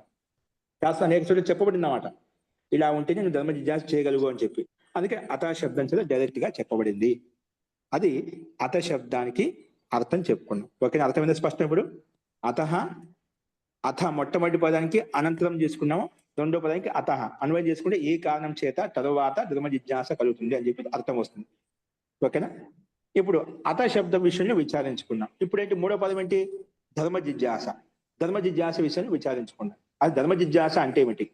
శాస్త్రం అనేక చోట్ల చెప్పబడింది అన్నమాట, ఇలా ఉంటే నేను ధర్మ జిజ్ఞాస చేయగలుగు అని చెప్పి. అందుకే అత శబ్దం చేత డైరెక్ట్ గా చెప్పబడింది. అది అత శబ్దానికి అర్థం చెప్పుకున్నాం. ఓకే, అర్థమైంది స్పష్టం. ఇప్పుడు అథ మొట్టమొదటి పదానికి అనంతరం చేసుకున్నాము, రెండో పదానికి అతః అన్వయం చేసుకుంటే ఈ కారణం చేత తరువాత ధర్మ జిజ్ఞాస కలుగుతుంది అని చెప్పి అర్థం వస్తుంది. ఓకేనా? ఇప్పుడు అత శబ్దం విషయంలో విచారించుకున్నాం. ఇప్పుడు ఏంటి? మూడో పదం ఏంటి? ధర్మ జిజ్ఞాస. ధర్మ జిజ్ఞాస విషయంలో విచారించుకున్నాం. అది ధర్మ జిజ్ఞాస అంటే ఏమిటి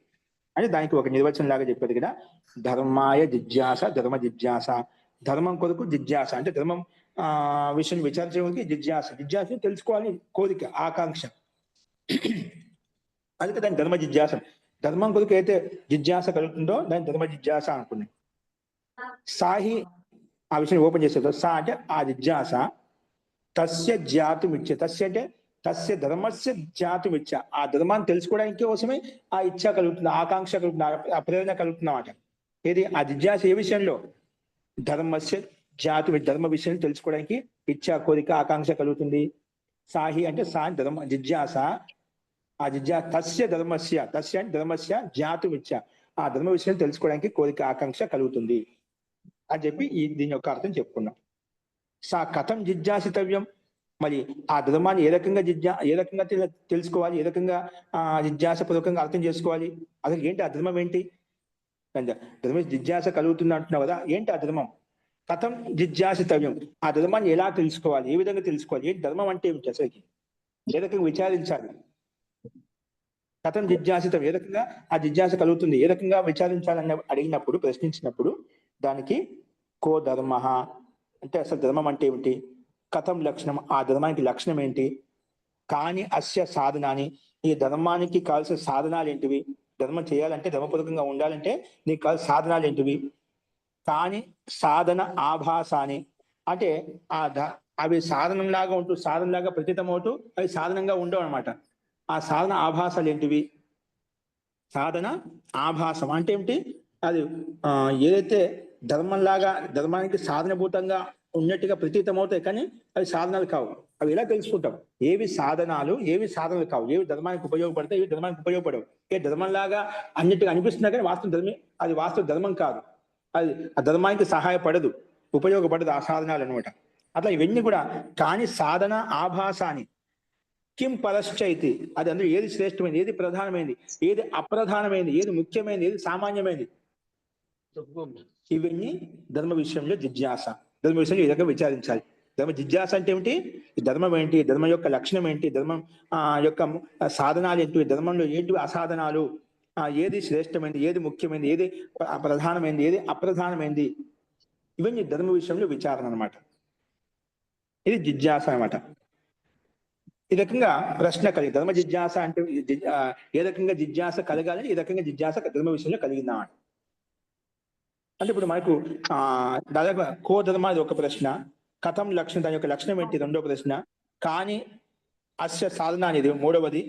అంటే దానికి ఒక నిర్వచనం లాగా చెప్పేది కదా. ధర్మాయ జిజ్ఞాస, ధర్మ జిజ్ఞాస, ధర్మం కొరకు జిజ్ఞాస అంటే ధర్మం విషయం విచారించడానికి జిజ్ఞాస తెలుసుకోవాలి, కోరిక, ఆకాంక్ష. అందుకే దాని ధర్మ జిజ్ఞాస. ధర్మం కొరకు అయితే జిజ్ఞాస కలుగుతుందో దాని ధర్మ జిజ్ఞాస అనుకున్నాయి. సాహి ఆ విషయం ఓపెన్ చేసేదో సా అంటే ఆ జిజ్ఞాస తస్య జ్ఞాతుమిచ్చే, తస్య అంటే తస్య ధర్మస్య జ్ఞాతుమిచ్చ, ఆ ధర్మాన్ని తెలుసుకోవడానికి కోసమే ఆ ఇచ్చ కలుగుతుంది, ఆకాంక్ష కలుగుతుంది, ఆ ప్రేరణ కలుగుతుంది అన్నమాట. ఏది? ఆ జిజ్ఞాస ఏ విషయంలో? ధర్మస్య జ్ఞాతు, ధర్మ విషయం తెలుసుకోవడానికి ఇచ్చ, కోరిక, ఆకాంక్ష కలుగుతుంది. సాహి అంటే సా ధర్మ జిజ్ఞాస, ఆ జిజ్ఞాస తస్య ధర్మస్య, తస్య అంటే ధర్మస్య జ్ఞాతుమిచ్చ, ఆ ధర్మ విషయం తెలుసుకోవడానికి కోరిక, ఆకాంక్ష కలుగుతుంది అని చెప్పి దీని యొక్క అర్థం చెప్పుకున్నాం. సా కథం జిజ్ఞాసితవ్యం, మరి ఆ ధర్మాన్ని ఏ రకంగా తెలుసుకోవాలి, ఏ రకంగా జిజ్ఞాసపూర్వకంగా అర్థం చేసుకోవాలి? అసలు ఏంటి ఆ ధర్మం ఏంటి? ధర్మ జిజ్ఞాస కలుగుతుంది అంటున్నావు కదా, ఏంటి ఆ ధర్మం? కథం జిజ్ఞాసితవ్యం, ఆ ధర్మాన్ని ఎలా తెలుసుకోవాలి, ఏ విధంగా తెలుసుకోవాలి, ఏంటి ధర్మం అంటే ఏమిటి అసలుకి, ఏ రకంగా విచారించాలి? కథం జిజ్ఞాసితం, ఏ రకంగా ఆ జిజ్ఞాస కలుగుతుంది, ఏ రకంగా విచారించాలని అడిగినప్పుడు, ప్రశ్నించినప్పుడు దానికి కో ధర్మ అంటే అసలు ధర్మం అంటే ఏమిటి, కథం లక్షణం, ఆ ధర్మానికి లక్షణం ఏంటి, కాని అస్య సాధనాన్ని, ఈ ధర్మానికి కావాల్సిన సాధనాలు ఏంటివి, ధర్మం చేయాలంటే ధర్మపూర్వకంగా ఉండాలంటే నీకు కావాల్సిన సాధనాలు ఏంటివి, కాని సాధన ఆభాసాన్ని అంటే అవి సాధనంలాగా ఉంటూ సాధనలాగా ప్రతీతమవుతూ అవి సాధనంగా ఉండవు అనమాట. ఆ సాధన ఆభాసాలు ఏంటివి? సాధన ఆభాసం అంటే ఏమిటి? అది ఏదైతే ధర్మంలాగా ధర్మానికి సాధనభూతంగా ఉన్నట్టుగా ప్రతీతమవుతాయి, కానీ అవి సాధనాలు కావు. అవి ఎలా తెలుసుకుంటాం? ఏవి సాధనాలు, ఏవి సాధనలు కావు, ఏవి ధర్మానికి ఉపయోగపడతాయి, ఏవి ధర్మానికి ఉపయోగపడవు. ఏ ధర్మంలాగా అన్నిటిగా అనిపిస్తున్నా కానీ అది వాస్తవ ధర్మం కాదు, అది ఆ ధర్మానికి సహాయపడదు, ఉపయోగపడదు ఆ సాధనాలు అనమాట. అట్లా ఇవన్నీ కూడా కాని సాధన ఆభాసాన్ని కిం పరశ్చైతి, అది అందులో ఏది శ్రేష్టమైనది, ఏది ప్రధానమైనది, ఏది అప్రధానమైనది, ఏది ముఖ్యమైనది, ఏది సామాన్యమైనది, ఇవన్నీ ధర్మ విషయంలో జిజ్ఞాస. ధర్మ విషయంలో ఈ రకంగా విచారించాలి. ధర్మ జిజ్ఞాస అంటే ఏమిటి? ధర్మం ఏంటి, ధర్మం యొక్క లక్షణం ఏంటి, ధర్మం యొక్క సాధనాలు ఏంటి, ధర్మంలో ఏంటి అసాధనాలు, ఏది శ్రేష్టమైనది, ఏది ముఖ్యమైనది, ఏది ప్రధానమైనది, ఏది అప్రధానమైనది, ఇవన్నీ ధర్మ విషయంలో విచారణ అనమాట. ఇది జిజ్ఞాస అనమాట. ఈ రకంగా ప్రశ్న కలిగి ధర్మ జిజ్ఞాస అంటే ఏ రకంగా జిజ్ఞాస కలగాలని ఈ రకంగా జిజ్ఞాస ధర్మ విషయంలో కలిగిందా అంటే ఇప్పుడు మనకు దాదాపు కో ధర్మ అది ఒక ప్రశ్న, కథం లక్షణం దాని యొక్క లక్షణం ఏంటి రెండో ప్రశ్న, కానీ అస్య సాధన అనేది మూడవది,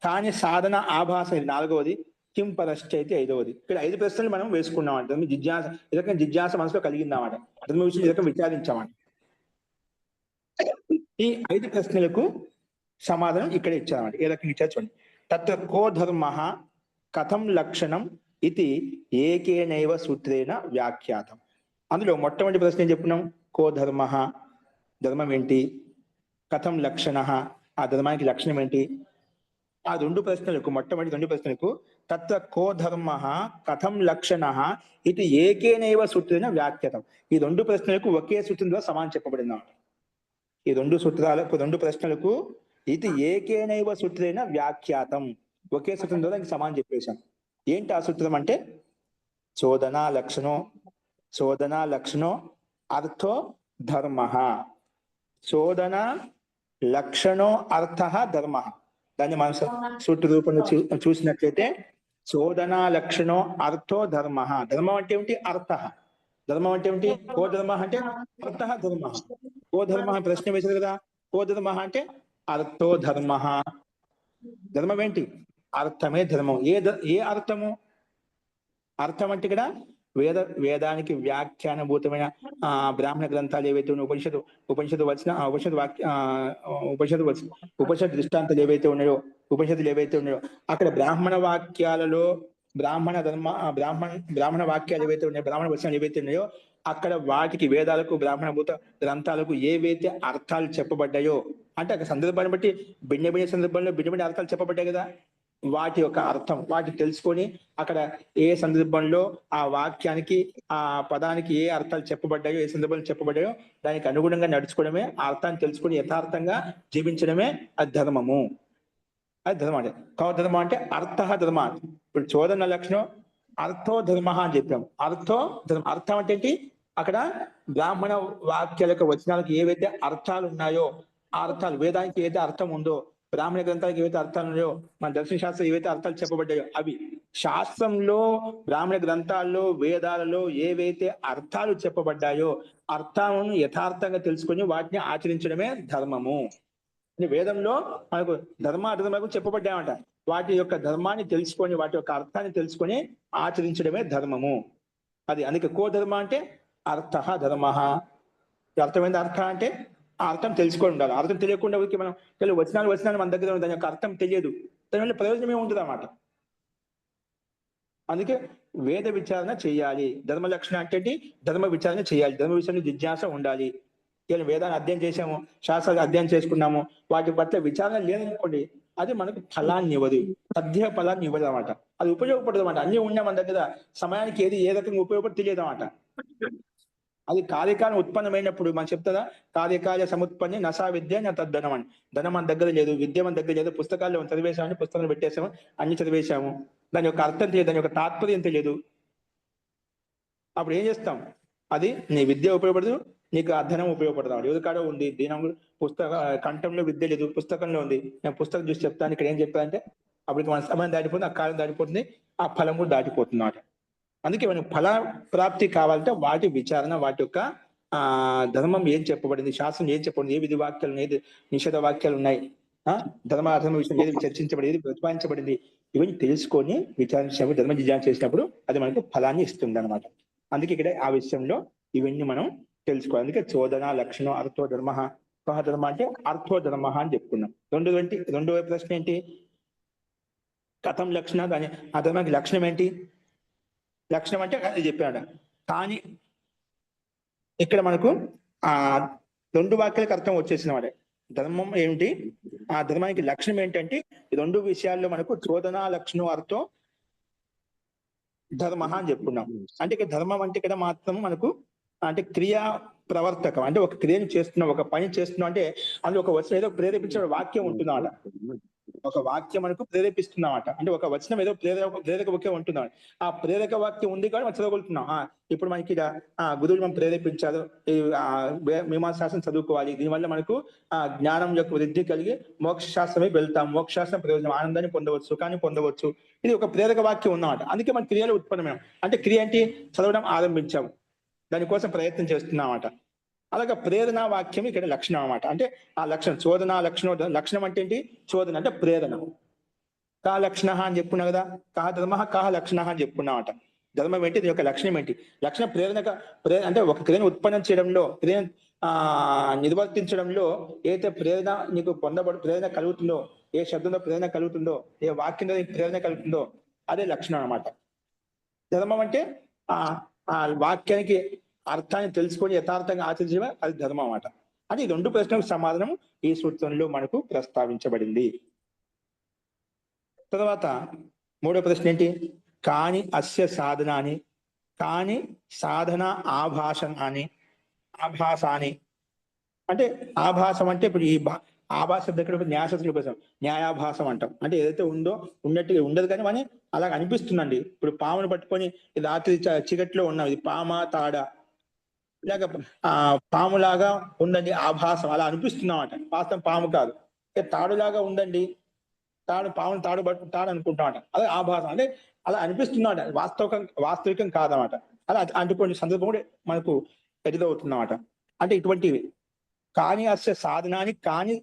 కానీ సాధన ఆభాస ఇది నాలుగవది, కిం పరశ్చైతే ఐదవది. ఇక్కడ 5 ప్రశ్నలు మనం వేసుకున్నామంట. జిజ్ఞాస ఈ రకంగా జిజ్ఞాస మనసులో కలిగిందామాట, ధర్మ విషయం ఈ రకంగా విచారించామంట. ఈ 5 ప్రశ్నలకు సమాధానం ఇక్కడ ఇచ్చామంట. ఏ రకంగా ఇచ్చారు చూడండి. తత్ర కో ధర్మ కథం లక్షణం ఇది ఏకేనైవ సూత్రేణ వ్యాఖ్యాతం. అందులో మొట్టమొదటి ప్రశ్న ఏం చెప్పుకున్నాం? కో ధర్మ, ధర్మం ఏంటి, కథం లక్షణ, ఆ ధర్మానికి లక్షణం ఏంటి. ఆ మొట్టమొదటి 2 ప్రశ్నలకు తత్ర కో ధర్మ కథం లక్షణ ఇది ఏకేనైవ సూత్రేణ వ్యాఖ్యాతం. ఈ 2 ప్రశ్నలకు ఒకే సూత్రం ద్వారా సమానం చెప్పబడింది. ఈ 2 ప్రశ్నలకు ఇది ఏకేనైవ సూత్రేణ వ్యాఖ్యాతం, ఒకే సూత్రం ద్వారా సమానం చెప్పేశాం. ఏంటి ఆ సూత్రం అంటే చోదనా లక్షణో అర్థో ధర్మ, చోదన లక్షణో అర్థ ధర్మ. దాన్ని మనం సూత్ర రూపంలో చూసినట్లయితే చోదనా లక్షణో అర్థో ధర్మ. ధర్మం అంటే ఏమిటి? అర్థ. ధర్మం అంటే ఏమిటి? కో ధర్మ అంటే అర్థ ధర్మ. కో ధర్మ ప్రశ్న వేశారు కదా, కో ధర్మ అంటే అర్థో ధర్మ. ధర్మం ఏంటి? అర్థమే ధర్మం. ఏ అర్థము? అర్థం అంటే ఇక్కడ వేదానికి వ్యాఖ్యానభూతమైన బ్రాహ్మణ గ్రంథాలు ఏవైతే ఉన్నాయో, ఉపనిషత్తు దృష్టాంతాలు ఏవైతే ఉన్నాయో, ఉపనిషత్తులు ఏవైతే ఉన్నాయో, అక్కడ బ్రాహ్మణ వాక్యాలలో బ్రాహ్మణ వాక్యాలు ఏవైతే ఉన్నాయో, బ్రాహ్మణ వచనాలు ఏవైతే ఉన్నాయో, అక్కడ వాటికి వేదాలకు బ్రాహ్మణభూత గ్రంథాలకు ఏవైతే అర్థాలు చెప్పబడ్డాయో, అంటే అక్కడ సందర్భాన్ని బట్టి భిన్న సందర్భంలో భిన్న అర్థాలు చెప్పబడ్డాయి కదా, వాటి యొక్క అర్థం వాటికి తెలుసుకొని అక్కడ ఏ సందర్భంలో ఆ వాక్యానికి ఆ పదానికి ఏ అర్థాలు చెప్పబడ్డాయో, ఏ సందర్భంలో చెప్పబడ్డాయో దానికి అనుగుణంగా నడుచుకోవడమే, ఆ అర్థాన్ని తెలుసుకొని యథార్థంగా జీవించడమే అది ధర్మము. అది ధర్మం అంటే ధర్మం అంటే అర్థ ధర్మ. ఇప్పుడు చోదన లక్షణం అర్థో ధర్మ అని చెప్పాం. అర్థో ధర్మ, అర్థం అంటే ఏంటి? అక్కడ బ్రాహ్మణ వాక్యాలకు వచనాలకు ఏవైతే అర్థాలు ఉన్నాయో, ఆ అర్థాలు వేదానికి ఏదైతే అర్థం ఉందో, బ్రాహ్మణ గ్రంథాలకు ఏవైతే అర్థాలు ఉన్నాయో, మన దర్శన శాస్త్రం ఏవైతే అర్థాలు చెప్పబడ్డాయో, అవి శాస్త్రంలో బ్రాహ్మణ గ్రంథాల్లో వేదాలలో ఏవైతే అర్థాలు చెప్పబడ్డాయో అర్థాలను యథార్థంగా తెలుసుకొని వాటిని ఆచరించడమే ధర్మము. వేదంలో మనకు ధర్మాధర్మకు చెప్పబడ్డామంట. వాటి యొక్క ధర్మాన్ని తెలుసుకొని వాటి యొక్క అర్థాన్ని తెలుసుకొని ఆచరించడమే ధర్మము. అది అందుకే కో ధర్మ అంటే అర్థ ధర్మ. అర్థమైంది? అర్థ అంటే ఆ అర్థం తెలుసుకొని ఉండాలి. అర్థం తెలియకుండా మనం ಕೆಲವು వచనాలు మన దగ్గర దాని యొక్క అర్థం తెలియదు, దానివల్ల ప్రయోజనమే ఉంటుంది అన్నమాట. అందుకే వేద విచారణ చేయాలి. ధర్మ లక్షణ అంటే ధర్మ విచారణ చేయాలి, ధర్మ విషయంలో జిజ్ఞాస ఉండాలి. కేవలం వేదాన్ని అధ్యయనం చేసాము, శాస్త్రాలు అధ్యయనం చేసుకున్నాము, వాటి పట్ల విచారణ లేదనుకోండి, అది మనకు ఫలాన్ని ఇవ్వదు, సద్య ఫలాన్ని ఇవ్వదు అనమాట. అది ఉపయోగపడదు అనమాట. అన్ని ఉన్నా మన దగ్గర సమయానికి ఏది ఏ రకంగా ఉపయోగపడి తెలియదు అనమాట. అది కార్యకాలం ఉత్పన్నమైనప్పుడు మనం చెప్తుందా, కార్యకాల సముత్పన్ని నశా విద్య నా తద్ధనం అని. ధనం మన దగ్గర లేదు, విద్య మన దగ్గర లేదు, పుస్తకాల్లో చదివేశామని పుస్తకాలు పెట్టేసాము, అన్ని చదివేశాము, దాని యొక్క అర్థం తెలియదు, దాని యొక్క తాత్పర్యం తెలియదు. అప్పుడు ఏం చేస్తాం? అది నీ విద్య ఉపయోగపడదు, నీకు అధ్యయనం ఉపయోగపడదు. ఎవరి కాడ ఉంది దీనం పుస్తక కంఠంలో విద్య లేదు, పుస్తకంలో ఉంది. నేను పుస్తకం చూసి చెప్తాను, ఇక్కడ ఏం చెప్పానంటే అప్పటికి మన సమయం దాటిపోతుంది, ఆ కాలం దాటిపోతుంది, ఆ ఫలం కూడా దాటిపోతుంది అన్నమాట. అందుకే మనకు ఫల ప్రాప్తి కావాలంటే వాటి విచారణ, వాటి యొక్క ధర్మం ఏం చెప్పబడింది, శాస్త్రం ఏం చెప్పబడింది, ఏ విధి వాక్యాలు ఉన్నాయి, నిషేధ వాక్యాలు ఉన్నాయి, ధర్మ అధర్మ విషయం ఏది చర్చించబడింది, ఏది ప్రతిపాదించబడింది, ఇవన్నీ తెలుసుకొని విచారించినప్పుడు, ధర్మ జిజ్ఞాస చేసినప్పుడు అది మనకు ఫలాన్ని ఇస్తుంది అనమాట. అందుకే ఇక్కడ ఆ విషయంలో ఇవన్నీ మనం తెలుసుకోవాలి. అందుకే చోదన లక్షణం అర్థో ధర్మ, కహ ధర్మ అంటే అర్థో ధర్మ అని చెప్పుకున్నాం. రెండవ ప్రశ్న ఏంటి? కథం లక్షణ, దాని ఆ ధర్మానికి లక్షణం ఏంటి? లక్షణం అంటే అది చెప్పాడు. కానీ ఇక్కడ మనకు ఆ 2 వాక్యాలకు అర్థం వచ్చేసిన వాడే. ధర్మం ఏమిటి, ఆ ధర్మానికి లక్షణం ఏంటంటే ఈ 2 విషయాల్లో మనకు చోదన లక్షణం అర్థం ధర్మ అని చెప్పుకున్నాం. అంటే ఇక్కడ ధర్మం అంటే ఇక్కడ మాత్రం మనకు అంటే క్రియా ప్రవర్తకం, అంటే ఒక క్రియను చేస్తున్నాం, ఒక పని చేస్తున్నాం అంటే అందులో ఒక వచనం ఏదో ప్రేరేపించే వాక్యం ఉంటుందన్నమాట. ఒక వాక్యం మనకు ప్రేరేపిస్తున్నామట, అంటే ఒక వచనం ఏదో ప్రేరక వాక్యం ఉంటున్నాం. ఆ ప్రేరక వాక్యం ఉంది కానీ మనం చదవగలుగుతున్నాం. ఇప్పుడు మనకి గురువులు మనం ప్రేరేపించారు, ఈ మీమాంసాస్త్రం చదువుకోవాలి, దీనివల్ల మనకు జ్ఞానం యొక్క వృద్ధి కలిగి మోక్ష శాస్త్రమే వెళ్తాం, మోక్షశాస్త్రం ప్రయోజనం, ఆనందాన్ని పొందవచ్చు, సుఖాన్ని పొందవచ్చు. ఇది ఒక ప్రేరక వాక్యం ఉన్నమాట. అందుకే మన క్రియలు ఉత్పన్నమే. అంటే క్రియ ఏంటి? చదవడం ఆరంభించాము, దానికోసం ప్రయత్నం చేస్తున్నామట. అలాగే ప్రేరణ వాక్యం ఇక్కడ లక్షణం అన్నమాట. అంటే ఆ లక్షణం చోదన లక్షణం అంటే ఏంటి? చోదన అంటే ప్రేరణ. కా లక్షణ అని చెప్పుకున్నా కదా, కహ ధర్మ కహ లక్షణ అని చెప్పుకున్నామట. ధర్మం ఏంటి? దీని యొక్క లక్షణం ఏంటి? లక్షణం ప్రేరణ అంటే ఒక క్రియను ఉత్పన్నం చేయడంలో, క్రియను నిర్వర్తించడంలో ఏదైతే ప్రేరణ నీకు ప్రేరణ కలుగుతుందో, ఏ శబ్దంలో ప్రేరణ కలుగుతుందో, ఏ వాక్యంలో ప్రేరణ కలుగుతుందో అదే లక్షణం అన్నమాట. ధర్మం అంటే ఆ వాక్యానికి అర్థాన్ని తెలుసుకొని యథార్థంగా ఆచరించడమే అది ధర్మం అన్నమాట. అంటే ఈ 2 ప్రశ్నలకు సమాధానం ఈ సూత్రంలో మనకు ప్రస్తావించబడింది. తర్వాత 3వ ప్రశ్న ఏంటి? కాని అస్య సాధనాని, కాని సాధన ఆభాసాని. అంటే ఆభాసం అంటే ఇప్పుడు ఈ ఆభాసం దగ్గర న్యాయశాస్త్రం న్యాయాభాసం అంటాం. అంటే ఏదైతే ఉందో ఉన్నట్టుగా ఉండదు, కానీ మనం అలా అనిపిస్తుందండి. ఇప్పుడు పామును పట్టుకొని రాత్రి చీకట్లో ఉన్నాం, ఇది పామ తాడ లేక పాములాగా ఉందండి, ఆభాసం అలా అనిపిస్తున్నామట. వాస్తవం పాము కాదు, తాడులాగా ఉందండి, పామును తాడు అనుకుంటామట, అదే ఆభాసం. అంటే అలా అనిపిస్తున్నామట, వాస్తవికం కాదన్నమాట. అలా అటువంటి సందర్భం కూడా మనకు ఎదురవుతుందన్నమాట. అంటే ఇటువంటివి కాని అస్య సాధనాన్ని, కాని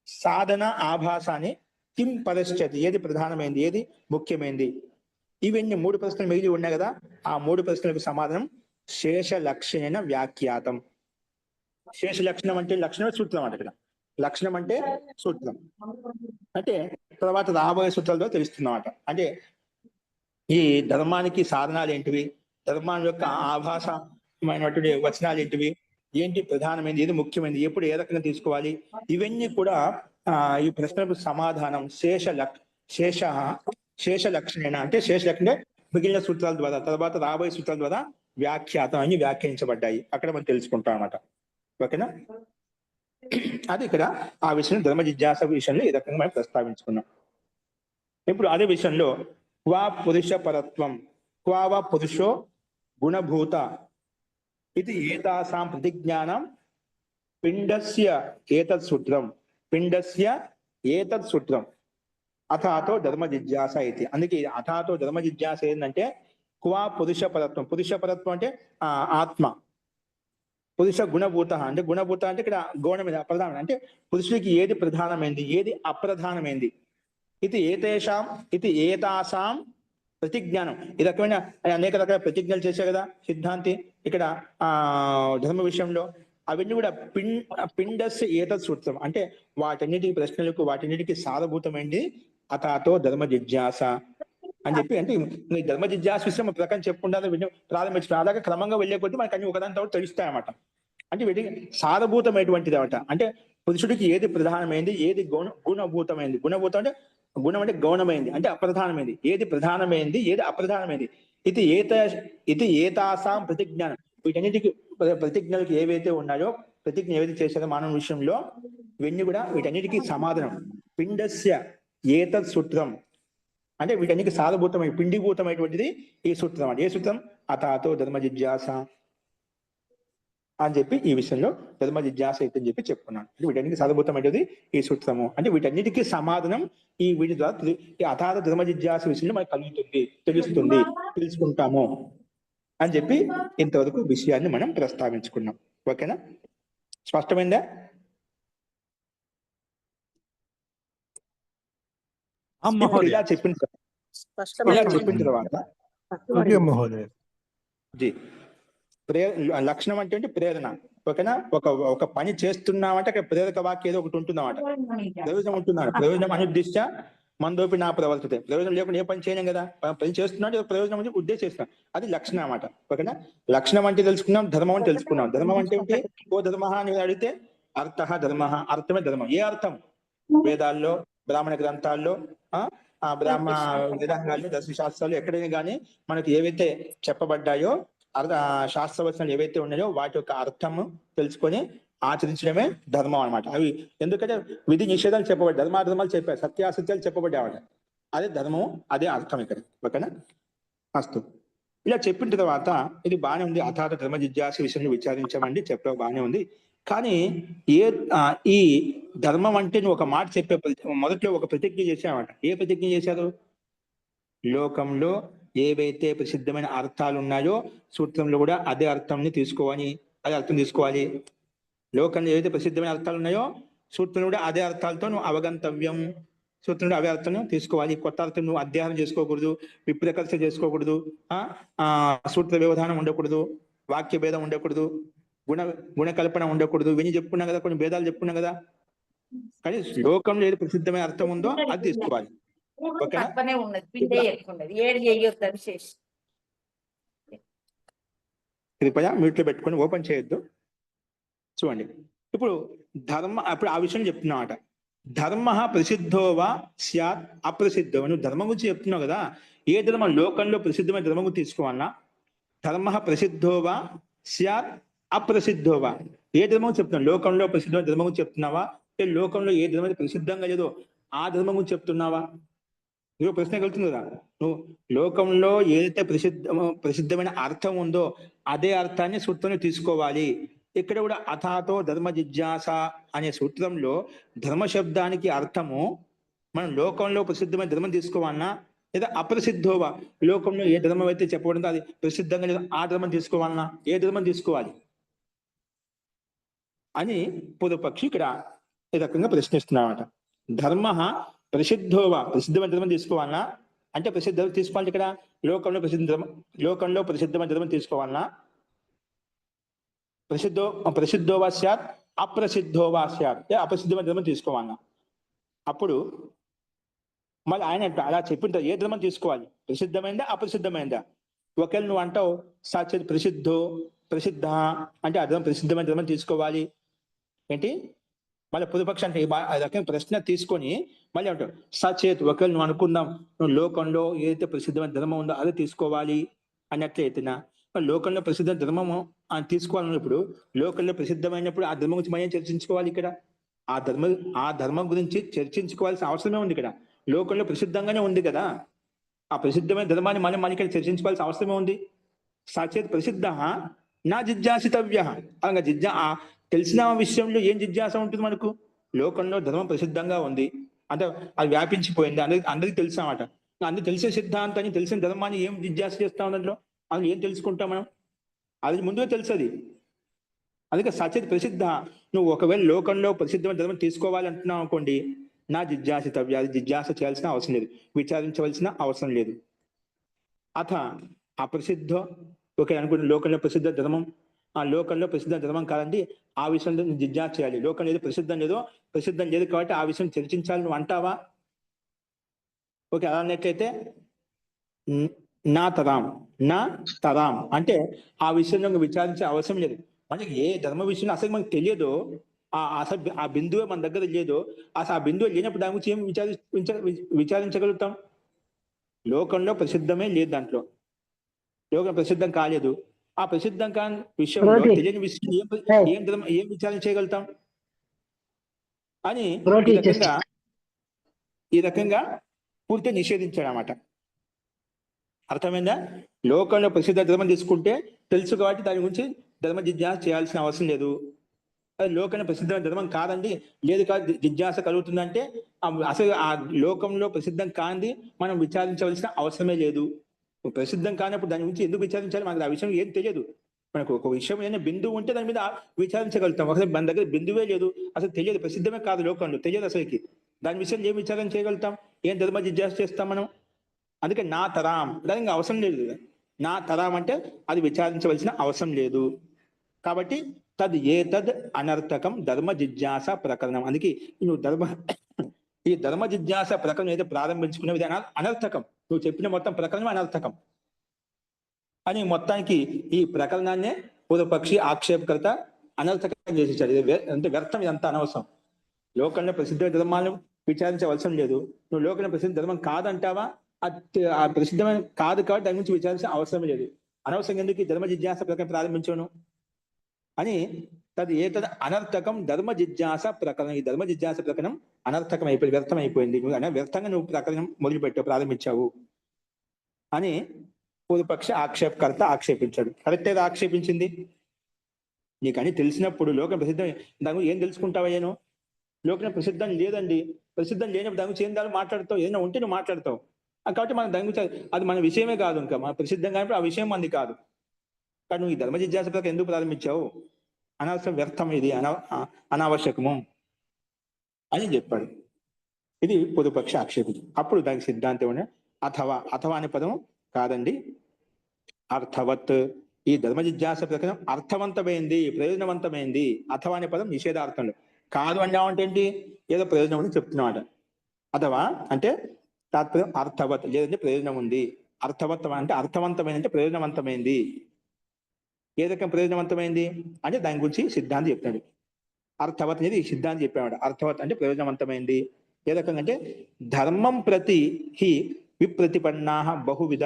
సాధన ఆభాసాన్ని, కిం పరశ్చతి, ఏది ప్రధానమైంది, ఏది ముఖ్యమైంది, ఇవన్నీ 3 ప్రశ్నలు మిగిలి ఉన్నాయి కదా. ఆ 3 ప్రశ్నలకు సమాధానం శేష లక్షణ వ్యాఖ్యాతం. శేష లక్షణం అంటే లక్షణమే సూత్రం అంట. ఇక్కడ లక్షణం అంటే సూత్రం అంటే తర్వాత రాబోయే సూత్రాలతో తెలుస్తుందన్నమాట. అంటే ఈ ధర్మానికి సాధనాలు ఏంటివి, ధర్మాల యొక్క ఆభాసమైనటువంటి వచనాలు ఏంటివి, ఏంటి ప్రధానమైనది, ఏది ముఖ్యమైనది, ఎప్పుడు ఏ రకంగా తీసుకోవాలి, ఇవన్నీ కూడా ఈ ప్రశ్నలకు సమాధానం శేష లక్షణ అంటే శేష లక్షణ మిగిలిన సూత్రాల ద్వారా, తర్వాత రాబోయే సూత్రాల ద్వారా వ్యాఖ్యాతం అని వ్యాఖ్యానించబడ్డాయి. అక్కడ మనం తెలుసుకుంటాం అన్నమాట. ఓకేనా? అది ఇక్కడ ఆ విషయం ధర్మ జిజ్ఞాస విషయంలో ఈ రకంగా మనం ప్రస్తావించుకున్నాం. ఇప్పుడు అదే విషయంలో క్వా పురుష పరత్వం, క్వా పురుషో గుణభూత ఇది ఏతాసాం ప్రతిజ్ఞానం పిండస్య ఏతత్ సూత్రం అథాతో ధర్మ జిజ్ఞాస ఇది. అందుకే అథాతో ధర్మ జిజ్ఞాస ఏంటంటే క్వా పురుష పరత్వం అంటే ఆత్మ, పురుష గుణభూత అంటే గుణభూత అంటే ఇక్కడ గౌణ మీద ప్రధానం, అంటే పురుషుడికి ఏది ప్రధానమైంది, ఏది అప్రధానమైంది. ఇది ఏతాసాం ప్రతిజ్ఞానం. ఈ రకమైన అనేక రకాల ప్రతిజ్ఞలు చేశారు కదా సిద్ధాంతి ఇక్కడ ధర్మ విషయంలో. అవన్నీ కూడా పిండస్య ఏతత్ సూత్రం అంటే వాటన్నిటికి ప్రశ్నలకు, వాటన్నిటికీ సారభూతమైంది అథాతో ధర్మ జిజ్ఞాస అని చెప్పి. అంటే ఈ ధర్మ జిజ్ఞాస విషయం ప్రకారం చెప్పుకుంటారు ప్రారంభించిన అలాగే క్రమంగా వెళ్ళే కొద్దీ మనకు అన్ని ఒకదాని తర్వాత తెలుస్తాయన్నమాట. అంటే వీటికి సారభూతమైనటువంటిది అనమాట. అంటే పురుషుడికి ఏది ప్రధానమైంది, ఏది గుణభూతమైంది. గుణభూతం అంటే గుణం అంటే గౌణమైంది, అంటే అప్రధానమైంది. ఏది ప్రధానమైంది, ఏది అప్రధానమైంది. ఇది ఏతాసాం ప్రతిజ్ఞానం. వీటన్నిటికి ప్రతిజ్ఞలకు ఏవైతే ఉన్నాయో, ప్రతిజ్ఞ ఏవైతే చేశారో మానవ విషయంలో, ఇవన్నీ కూడా వీటన్నిటికీ సమాధానం. పిండస్య ఏతత్ సూత్రం అంటే వీటన్నిటికి సారభూతమైన పిండిభూతమైనటువంటిది ఈ సూత్రం. అంటే ఏ సూత్రం? అతాతో ధర్మ జిజ్ఞాస అని చెప్పి ఈ విషయంలో ధర్మ జిజ్ఞాస అయితే అని చెప్పి చెప్పుకున్నాను. అంటే వీటన్నిటికి సారభూతమైనది ఈ సూత్రము. అంటే వీటన్నిటికీ సమాధానం వీటి ద్వారా ఈ అతాత ధర్మ జిజ్ఞాస విషయంలో మనకు కలుగుతుంది, తెలుస్తుంది, తెలుసుకుంటాము అని చెప్పి ఇంతవరకు విషయాన్ని మనం ప్రస్తావించుకున్నాం. ఓకేనా? స్పష్టమైందా? ఇప్పుడు ఇలా చెప్పిన తర్వాత జీ లక్షణం అంటే ప్రేరణ. ఓకేనా? ఒక పని చేస్తున్నామంటే అక్కడ ప్రేరక వాక్యం ఏదో ఒకటి ఉంటుందన్నమాట. ప్రయోజనం ఉంటున్నాడు. ప్రయోజనం అనుద్దిష్ట మందోపి నా ప్రవర్తితే. ప్రయోజనం లేకుండా ఏ పని చేయలేం కదా. పని చేస్తున్నాడు, ప్రయోజనం అంటే ఉద్దేశిస్తున్నాం. అది లక్షణం అన్నమాట. ఓకేనా? లక్షణం అంటే తెలుసుకున్నాం, ధర్మం అని తెలుసుకున్నాం. ధర్మం అంటే ఏంటి? ఓ ధర్మ అని అడిగితే అర్థ ధర్మ, అర్థమే ధర్మం. ఏ అర్థం? వేదాల్లో, బ్రాహ్మణ గ్రంథాల్లో, ఆ బ్రాహ్మణ వేదాంగాల్లో, దర్శశాస్త్రాలు ఎక్కడైనా కానీ మనకి ఏవైతే చెప్పబడ్డాయో, శాస్త్రవచనాలు ఏవైతే ఉన్నాయో వాటి యొక్క అర్థము తెలుసుకొని ఆచరించడమే ధర్మం అనమాట. అవి ఎందుకంటే విధి నిషేధాలు చెప్పబడ్డాయి, ధర్మాధర్మాలు చెప్పారు, సత్యాసత్యాలు చెప్పబడ్డాయి. అదే ధర్మం, అదే అర్థం ఇక్కడ. ఓకేనా? అస్తు. ఇలా చెప్పిన తర్వాత ఇది బాగానే ఉంది. అథాత ధర్మ జిజ్ఞాస విషయంలో విచారించామండి, చెప్పే బాగానే ఉంది. కానీ ఈ ధర్మం అంటే నువ్వు ఒక మాట చెప్పే మొదట్లో ఒక ప్రతిజ్ఞ చేశావట. ఏ ప్రతిజ్ఞ చేశారు? లోకంలో ఏవైతే ప్రసిద్ధమైన అర్థాలు ఉన్నాయో సూత్రంలో కూడా అదే అర్థంని తీసుకోవాలి, అదే అర్థం తీసుకోవాలి. లోకంలో ఏవైతే ప్రసిద్ధమైన అర్థాలు ఉన్నాయో సూత్రంలో కూడా అదే అర్థాలతో నువ్వు అవగంతవ్యం. సూత్రంలో అవే అర్థం తీసుకోవాలి. కొత్త అర్థం నువ్వు అధ్యయనం చేసుకోకూడదు, విప్రకర్ష చేసుకోకూడదు, సూత్ర వ్యవధానం ఉండకూడదు, వాక్య భేదం ఉండకూడదు, గుణకల్పన ఉండకూడదు. విని చెప్పుకున్నాం కదా, కొన్ని భేదాలు చెప్పుకున్నాం కదా. కానీ లోకంలో ఏది ప్రసిద్ధమైన అర్థం ఉందో అది తీసుకోవాలి. కృపయా మ్యూట్ లో పెట్టుకొని ఓపెన్ చేయొద్దు. చూడండి, ఇప్పుడు అప్పుడు ఆ విషయం చెప్తున్నామాట. ధర్మ ప్రసిద్ధోవా స్యాత్ అప్రసిద్ధో. నువ్వు ధర్మం గురించి చెప్తున్నావు కదా. ఏ ధర్మం? లోకంలో ప్రసిద్ధమైన ధర్మం గురించి తీసుకోవాలన్నా ధర్మ ప్రసిద్ధోవా స్యాత్ అప్రసిద్ధోవా. ఏ ధర్మం చెప్తున్నావు? లోకంలో ప్రసిద్ధమైన ధర్మం గురించి చెప్తున్నావా? లోకంలో ఏ ధర్మం ప్రసిద్ధంగా లేదో ఆ ధర్మం గురించి చెప్తున్నావా? నువ్వు ప్రశ్న కలుగుతుంది కదా. నువ్వు లోకంలో ఏదైతే ప్రసిద్ధమైన అర్థం ఉందో అదే అర్థాన్ని సూత్రంలో తీసుకోవాలి. ఇక్కడ కూడా అథాతో ధర్మ జిజ్ఞాస అనే సూత్రంలో ధర్మ శబ్దానికి అర్థము మనం లోకంలో ప్రసిద్ధమైన ధర్మం తీసుకోవాలన్నా లేదా అప్రసిద్ధోవా, లోకంలో ఏ ధర్మం అయితే చెప్పబడిందో అది ప్రసిద్ధంగా లేదా ఆ ధర్మం తీసుకోవాలన్నా ఏ ధర్మం తీసుకోవాలి అని పూర్వపక్షి ఇక్కడ ఈ రకంగా ప్రశ్నిస్తున్నామట. ధర్మ ప్రసిద్ధోవా, ప్రసిద్ధమైన ధర్మం తీసుకోవాలన్నా అంటే ప్రసిద్ధ తీసుకోవాలి. ఇక్కడ లోకంలో ప్రసిద్ధమైన ధర్మం తీసుకోవాలన్నా ప్రసిద్ధోవా స్యాత్ అప్రసిద్ధోవా స్యాత్, అప్రసిద్ధమైన ధర్మం తీసుకోవాలన్నా. అప్పుడు మళ్ళీ ఆయన అలా చెప్పిన ఏ ధర్మం తీసుకోవాలి? ప్రసిద్ధమైందా అప్రసిద్ధమైందా? ఒకవేళ నువ్వు అంటావు సాక్షాత్ ప్రసిద్ధ అంటే ఆ ధర్మం ప్రసిద్ధమైన ధర్మం తీసుకోవాలి ఏంటి? మళ్ళీ పొదుపక్ష అంటే రకమైన ప్రశ్న తీసుకొని మళ్ళీ అంటాడు సచేత్. ఒకవేళ నువ్వు అనుకుందాం నువ్వు లోకంలో ఏదైతే ప్రసిద్ధమైన ధర్మం ఉందో అదే తీసుకోవాలి అన్నట్లయితేనా, లోకంలో ప్రసిద్ధ ధర్మము అని తీసుకోవాలన్నప్పుడు లోకంలో ప్రసిద్ధమైనప్పుడు ఆ ధర్మం గురించి మనం చర్చించుకోవాలి. ఇక్కడ ఆ ధర్మం గురించి చర్చించుకోవాల్సిన అవసరమే ఉంది. ఇక్కడ లోకంలో ప్రసిద్ధంగానే ఉంది కదా, ఆ ప్రసిద్ధమైన ధర్మాన్ని మనం ఇక్కడ చర్చించుకోవాల్సిన అవసరమే ఉంది. సచేత్ ప్రసిద్ధ నా జిజ్ఞాసితవ్య. అలాగా తెలిసిన విషయంలో ఏం జిజ్ఞాస ఉంటుంది మనకు? లోకంలో ధర్మం ప్రసిద్ధంగా ఉంది అంటే అది వ్యాపించిపోయింది, అందరికి తెలిసినమాట. అందరికి తెలిసే సిద్ధాంతాన్ని, తెలిసిన ధర్మాన్ని ఏం జిజ్ఞాస చేస్తాం దాంట్లో? అది ఏం తెలుసుకుంటాం మనం? అది ముందుగా తెలుసది. అందుకే సచేత్ ప్రసిద్ధ. నువ్వు ఒకవేళ లోకంలో ప్రసిద్ధమైన ధర్మం తీసుకోవాలంటున్నావు అనుకోండి, నా జిజ్ఞాసితవ్య, అది జిజ్ఞాస చేయాల్సిన అవసరం లేదు, విచారించవలసిన అవసరం లేదు. అథ అప్రసిద్ధ. ఓకే అనుకుంటే లోకంలో ప్రసిద్ధ ధర్మం, ఆ లోకంలో ప్రసిద్ధ ధర్మం కాదండి, ఆ విషయంలో జిజ్ఞాస చేయాలి. లోకం ఏదో ప్రసిద్ధం లేదు కాబట్టి ఆ విషయం చర్చించాలి నువ్వు అంటావా? ఓకే అలా అన్నట్లయితే నా తరాం అంటే ఆ విషయంలో విచారించే అవసరం లేదు. మనకి ఏ ధర్మ విషయంలో అసలు మనకు తెలియదో అసలు ఆ బిందువే మన దగ్గర లేదో, అసలు ఆ బిందువు లేనప్పుడు దాని గురించి ఏం విచారించగలుగుతాం? లోకంలో ప్రసిద్ధమే లేదు, దాంట్లో లోకం ప్రసిద్ధం కాలేదు. ఆ ప్రసిద్ధం కాని విషయంలో తెలియని విషయం ఏం విచారణ చేయగలుగుతాం అని ఈ రకంగా పూర్తిగా నిషేధించాడు అన్నమాట. అర్థమైందా? లోకంలో ప్రసిద్ధ ధర్మం తీసుకుంటే తెలుసు కాబట్టి దాని గురించి ధర్మ జిజ్ఞాస చేయాల్సిన అవసరం లేదు. అది లోకంలో ప్రసిద్ధమైన ధర్మం కాదండి, లేదు కాదు జిజ్ఞాస కలుగుతుందంటే అసలు ఆ లోకంలో ప్రసిద్ధం కాంది మనం విచారించవలసిన అవసరమే లేదు. ప్రసిద్ధం కానప్పుడు దాని గురించి ఎందుకు విచారించాలి? మనకు ఆ విషయం ఏం తెలియదు. మనకు ఒక విషయం ఏదైనా బిందువు ఉంటే దాని మీద విచారించగలుగుతాం. అసలు మన దగ్గర బిందువే లేదు, అసలు తెలియదు, ప్రసిద్ధమే కాదు లోకంలో, తెలియదు అసలుకి. దాని విషయం ఏం విచారణ చేయగలుగుతాం? ఏం ధర్మ జిజ్ఞాస చేస్తాం మనం? అందుకే నా తరాం, దానికి అవసరం లేదు. నా తరాం అంటే అది విచారించవలసిన అవసరం లేదు. కాబట్టి తద్ ఏతద్ అనర్థకం ధర్మ జిజ్ఞాస ప్రకరణం. అందుకే నువ్వు ఈ ధర్మ జిజ్ఞాస ప్రకరణం అయితే ప్రారంభించుకునే విధానం అనర్థకం. నువ్వు చెప్పిన మొత్తం ప్రకరణం అనర్థకం అని మొత్తానికి ఈ ప్రకరణాన్నే పూర్వపక్షి ఆక్షేపకర్త అనర్థకం చేసేసాడు. ఇది అంటే వ్యర్థం, ఇదంతా అనవసరం. లోకంలో ప్రసిద్ధ ధర్మాలను విచారించవలసం లేదు. నువ్వు లోకంలో ప్రసిద్ధ ధర్మం కాదంటావా? ఆ ప్రసిద్ధమైన కాదు కాబట్టి దాని గురించి విచారించిన అవసరం లేదు. అనవసరం ఎందుకు ఈ ధర్మ జిజ్ఞాస ప్రకరణం ప్రారంభించాను అని తది ఏతద్ అనర్థకం ధర్మ జిజ్ఞాస ప్రకరణం. ఈ ధర్మ జిజ్ఞాస ప్రకరణం అనర్థకం అయిపోయింది, వ్యర్థం అయిపోయింది. వ్యర్థంగా నువ్వు ప్రకరణం మొదలుపెట్టావు, ప్రారంభించావు అని పూర్వపక్ష ఆక్షేపకర్త ఆక్షేపించాడు. కరెక్టే ఆక్షేపించింది. నీకు అని తెలిసినప్పుడు లోకం ప్రసిద్ధం దాని ఏం తెలుసుకుంటావయ్యాను? లోకం ప్రసిద్ధం లేదండి, ప్రసిద్ధం లేనప్పుడు దాని గురించి ఏం దాన్ని మాట్లాడతావు? ఏదైనా ఉంటే నువ్వు మాట్లాడతావు. కాబట్టి మనం దాని గురించి అది మన విషయమే కాదు, ఇంకా మన ప్రసిద్ధం కానప్పుడు ఆ విషయం మంది కాదు. కానీ నువ్వు ఈ ధర్మ జిజ్ఞాస ప్రకారం ఎందుకు ప్రారంభించావు? అనవసరం, వ్యర్థం, ఇది అనావశ్యకము అని చెప్పాడు. ఇది పూర్వపక్ష ఆక్షేపించు. అప్పుడు దానికి సిద్ధాంతం అథవా, అథవా అనే పదం కాదండి, అర్థవత్. ఈ ధర్మ జిజ్ఞాస ప్రకారం అర్థవంతమైంది, ప్రయోజనవంతమైంది. అథవా అనే పదం నిషేధార్థంలో. కాదు అన్నామంటే ఏంటి? ఏదో ప్రయోజనం అని చెప్తున్నామాట. అథవా అంటే తాత్పర్యం అర్థవత్, లేదంటే ప్రయోజనం ఉంది. అర్థవత్ అంటే అర్థవంతమైంది, అంటే ప్రయోజనవంతమైంది. ఏ రకం ప్రయోజనవంతమైంది అంటే దాని గురించి సిద్ధాంతి చెప్తాడు. అర్థవత్ అనేది ఈ సిద్ధాంతి చెప్పాడు. అర్థవత్ అంటే ప్రయోజనవంతమైంది. ఏ రకంగా అంటే ధర్మం ప్రతి హి విప్రతిపన్నా బహువిధ.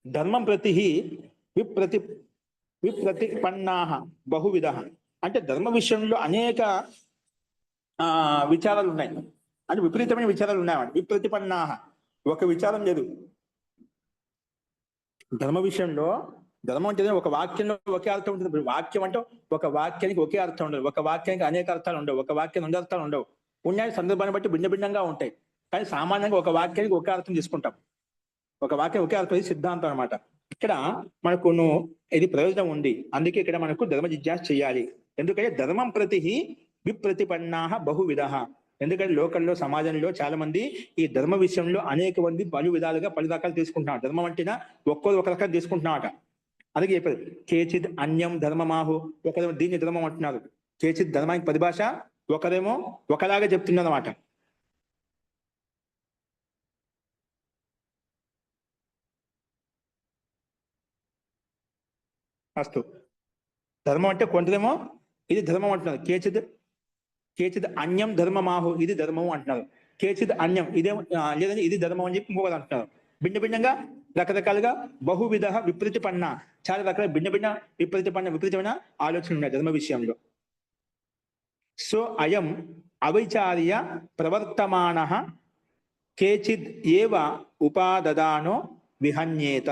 ధర్మం ప్రతి హి విప్రతిపన్నా బహువిధ అంటే ధర్మ విషయంలో అనేక విచారాలు ఉన్నాయి, అంటే విపరీతమైన విచారాలు ఉన్నాయన్నమాట. విప్రతిపన్నా, ఒక విచారం లేదు ధర్మ విషయంలో. ధర్మం అంటే ఒక వాక్యంలో ఒకే అర్థం ఉంటుంది. వాక్యం అంటే ఒక వాక్యానికి ఒకే అర్థం ఉండదు, ఒక వాక్యానికి అనేక అర్థాలు ఉండవు, ఒక వాక్యం 2 అర్థాలు ఉండవు. ఉన్నాయి, సందర్భాన్ని బట్టి భిన్న భిన్నంగా ఉంటాయి. కానీ సామాన్యంగా ఒక వాక్యానికి ఒకే అర్థం తీసుకుంటాం. ఒక వాక్యం ఒకే అర్థం, సిద్ధాంతం అనమాట. ఇక్కడ మనకు ఇది ప్రయోజనం ఉంది, అందుకే ఇక్కడ మనకు ధర్మ జిజ్ఞాస చేయాలి. ఎందుకంటే ధర్మం ప్రతి విప్రతిపన్నా బహువిధ. ఎందుకంటే లోకంలో, సమాజంలో చాలా మంది ఈ ధర్మ విషయంలో అనేక మంది పలు విధాలుగా పలు రకాలు తీసుకుంటున్నారు. ధర్మం అంటేనా ఒక్కొక్క ఒక రకాలు తీసుకుంటున్నామట. అందుకే చెప్పారు కేచిద్ అన్యం ధర్మమాహు. ఒకరేమో దీన్ని ధర్మం అంటున్నారు. కేచిద్ ధర్మానికి పరిభాష, ఒకరేమో ఒకలాగా చెప్తున్నారు అన్నమాట. అస్తు. ధర్మం అంటే కొందరేమో ఇది ధర్మం అంటున్నారు. కేచిద్ అన్యం ధర్మమాహు, ఇది ధర్మము అంటున్నారు. కేచిద్ అన్యం ఇదేమో లేదని ఇది ధర్మం అని చెప్పి ఇంకొకరు అంటున్నారు. భిన్న భిన్నంగా రకరకాలుగా బహువిధ విపరీతపన్న, చాలా రకాల భిన్న భిన్న విపరీతమైన ఆలోచనలు ఉన్నాయి ధర్మ విషయంలో. సో అయం అవిచార్య ప్రవర్తమాన కేచిద్ ఏవ ఉపాదదానో విహన్యేత.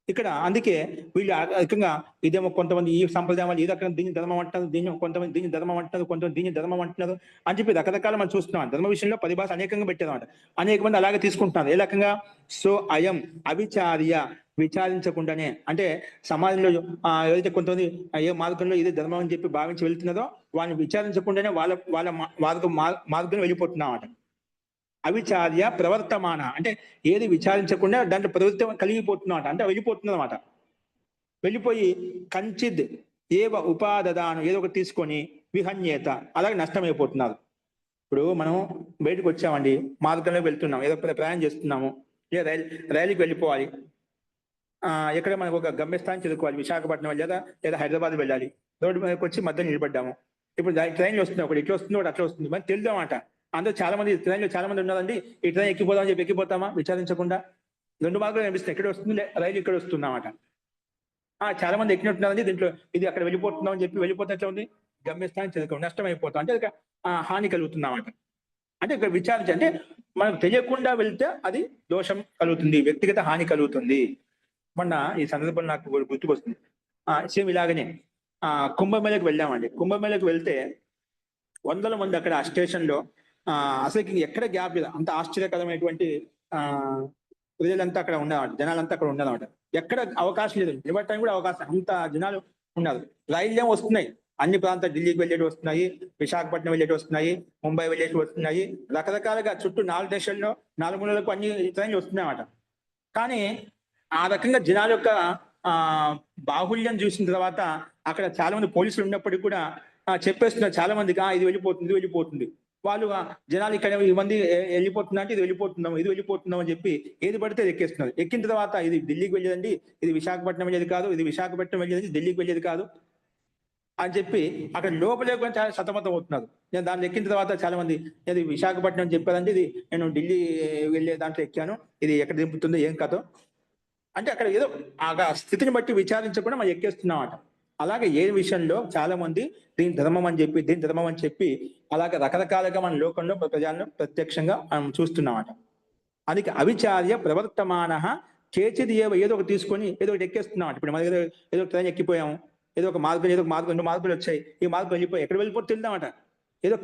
ఇక్కడ అందుకే వీళ్ళు రకంగా ఇదేమో కొంతమంది ఈ సంప్రదాయం ఈ రకంగా దీన్ని ధర్మం అంటున్నారు, కొంతమంది దీన్ని ధర్మం అంటున్నారు, కొంతమంది దీన్ని ధర్మం అంటున్నారు అని చెప్పి రకరకాల మనం చూస్తున్నాం. ధర్మ విషయంలో పరిభాష అనేకంగా పెట్టారన్నమాట. అనేక మంది అలాగే తీసుకుంటున్నారు. ఏ రకంగా? సో అయం అవిచార్య, విచారించకుండానే, అంటే సమాజంలో ఏదైతే కొంతమంది ఏ మార్గంలో ఇది ధర్మం అని చెప్పి భావించి వెళ్తున్నారో వాళ్ళని విచారించకుండానే వాళ్ళ మార్గంలో వెళ్ళిపోతున్నామట. అవిచార్య ప్రవర్తమాన అంటే ఏది విచారించకుండా దాంట్లో ప్రవృత్తి కలిగిపోతున్నమాట, అంటే వెళ్ళిపోతుంది అనమాట. వెళ్ళిపోయి కంచిద్ ఏవ ఉపాదదానం, ఏదో ఒకటి తీసుకొని విహన్యేత, అలాగే నష్టమైపోతున్నారు. ఇప్పుడు మనం బయటకు వచ్చామండి, మార్గంలో వెళ్తున్నాం, ఏదో ప్రయాణం చేస్తున్నాము, రైలుకి వెళ్ళిపోవాలి. ఎక్కడ మనకు ఒక గమ్యస్థానం చేరుకోవాలి, విశాఖపట్నం లేదా లేదా హైదరాబాద్ వెళ్ళాలి. రోడ్డు మీదకి వచ్చి మధ్యలో నిలబడ్డాము. ఇప్పుడు ట్రైన్లో వస్తుంది, ఒకటి ఇట్లా వస్తుంది, ఒకటి అట్లా వస్తుంది, మరి తెలుదామాట. అందరూ చాలా మంది ట్రైన్లో చాలా మంది ఉన్నారండి, ఈ ట్రైన్ ఎక్కిపోదామని చెప్పి ఎక్కిపోతామా విచారించకుండా? 2 మార్గాలు కనిపిస్తాయి, ఎక్కడ వస్తుంది రైలు, ఇక్కడ వస్తుందన్నమాట. చాలా మంది ఎక్కినట్టున్నారండి దీంట్లో, ఇది అక్కడ వెళ్ళిపోతున్నాం అని చెప్పి వెళ్ళిపోతే ఎట్లా ఉంది, గమ్యస్థానం చేరుకోవడం నష్టం అయిపోతాం, అంటే హాని కలుగుతుందన్నమాట. అంటే ఇక్కడ విచారించి అంటే మనకు తెలియకుండా వెళ్తే అది దోషం కలుగుతుంది, వ్యక్తిగత హాని కలుగుతుంది. మొన్న ఈ సందర్భంలో నాకు గుర్తుకొస్తుంది, సేమ్ ఇలాగనే కుంభమేళకు వెళ్ళామండి. కుంభమేళకు వెళ్తే వందల మంది అక్కడ ఆ స్టేషన్ లో అసలు ఎక్కడ గ్యాప్ లేదు, అంత ఆశ్చర్యకరమైనటువంటి ప్రజలంతా అక్కడ ఉన్నమాట, జనాలంతా అక్కడ ఉన్నదన్నమాట. ఎక్కడ అవకాశం లేదు, నిలబడటానికి కూడా అవకాశం, అంత జనాలు ఉన్నారు. రైళ్ళు ఏమో వస్తున్నాయి, అన్ని ప్రాంతాలు, ఢిల్లీకి వెళ్ళేటి వస్తున్నాయి, విశాఖపట్నం వెళ్ళేటి వస్తున్నాయి, ముంబై వెళ్ళేటి వస్తున్నాయి, రకరకాలుగా చుట్టూ 4 దేశాల్లో 4 మూలలకు అన్ని ట్రైన్లు వస్తున్నాయి అన్నమాట. కానీ ఆ రకంగా జనాల యొక్క బాహుళ్యం చూసిన తర్వాత అక్కడ చాలా మంది పోలీసులు ఉన్నప్పటికీ కూడా చెప్పేస్తున్నారు చాలా మందికి, ఇది వెళ్ళిపోతుంది, ఇది వెళ్ళిపోతుంది. వాళ్ళు జనాలు ఇక్కడ ఈ మంది వెళ్ళిపోతున్నా అంటే ఇది వెళ్ళిపోతున్నాం అని చెప్పి ఏది పడితే ఎక్కేస్తున్నారు. ఎక్కిన తర్వాత ఇది ఢిల్లీకి వెళ్ళేదండి, ఇది విశాఖపట్నం వెళ్ళేది కాదు, ఇది విశాఖపట్నం వెళ్ళేది ఢిల్లీకి వెళ్ళేది కాదు అని చెప్పి అక్కడ లోపలే కూడా చాలా సతమతం అవుతున్నారు. నేను దాన్ని ఎక్కిన తర్వాత చాలా మంది ఇది విశాఖపట్నం చెప్పారంటే ఇది నేను ఢిల్లీ వెళ్ళే దాంట్లో ఎక్కాను, ఇది ఎక్కడ దింపుతుందో ఏం కథో అంటే అక్కడ ఏదో ఆ స్థితిని బట్టి విచారించకుండా మనం ఎక్కేస్తున్నామట. అలాగే ఏ విషయంలో చాలా మంది దీని ధర్మం అని చెప్పి అలాగే రకరకాలుగా మన లోకంలో ప్రజలను ప్రత్యక్షంగా మనం చూస్తున్నామట. అందుకే అవిచార్య ప్రవర్తమాన చేచిది ఏదో ఒకటి తీసుకొని ఏదో ఒకటి ఎక్కేస్తున్నామట. ఇప్పుడు మన ఏదో ట్రైన్ ఎక్కిపోయాము, ఏదో ఒక మార్గం 2 మార్గాలు వచ్చాయి, ఈ మార్గం వెళ్ళిపోయి ఎక్కడ వెళ్ళిపోతే తెలుద్దామట. ఏదో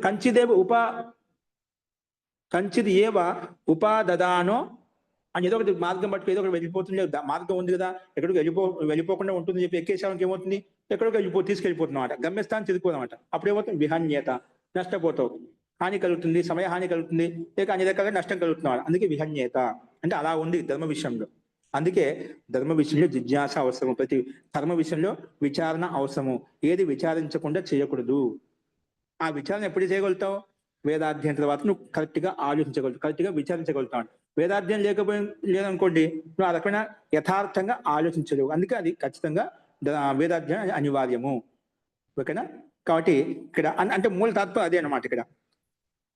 కంచిది ఏవ ఉపాదదానో అని ఏదో ఒకటి మార్గం పట్టుకు ఏదో ఒకటి వెళ్ళిపోతుంది, మార్గం ఉంది కదా ఎక్కడికి వెళ్ళిపోకుండా ఉంటుంది చెప్పి ఎక్కేసానికి ఏమవుతుంది, ఎక్కడికి తీసుకెళ్ళిపోతున్నాం, గమ్యస్థానం తిరిగిపోదామట. అప్పుడు ఏమవుతుంది, విహన్యత, నష్టపోతావు, హాని కలుగుతుంది, సమయ హాని కలుగుతుంది, లేక అన్ని రకాలుగా నష్టం కలుగుతున్నాడు. అందుకే విహన్యత అంటే అలా ఉంది ధర్మ విషయంలో. అందుకే ధర్మ విషయంలో జిజ్ఞాస అవసరము, ప్రతి ధర్మ విషయంలో విచారణ అవసరము. ఏది విచారించకుండా చేయకూడదు. ఆ విచారణ ఎప్పుడు చేయగలుగుతావు, వేదాధ్యయనం తర్వాత నువ్వు కరెక్ట్ గా ఆలోచించగలుగుతావు, కరెక్ట్ గా విచారించగలుగుతావు. వేదాధ్యయనం లేదనుకోండి, నువ్వు ఆ రకమైన యథార్థంగా ఆలోచించలేవు. అందుకే అది ఖచ్చితంగా వేదాధ్యయనం అనివార్యము. ఓకేనా? కాబట్టి ఇక్కడ అంటే మూల తత్వం అదే అన్నమాట ఇక్కడ.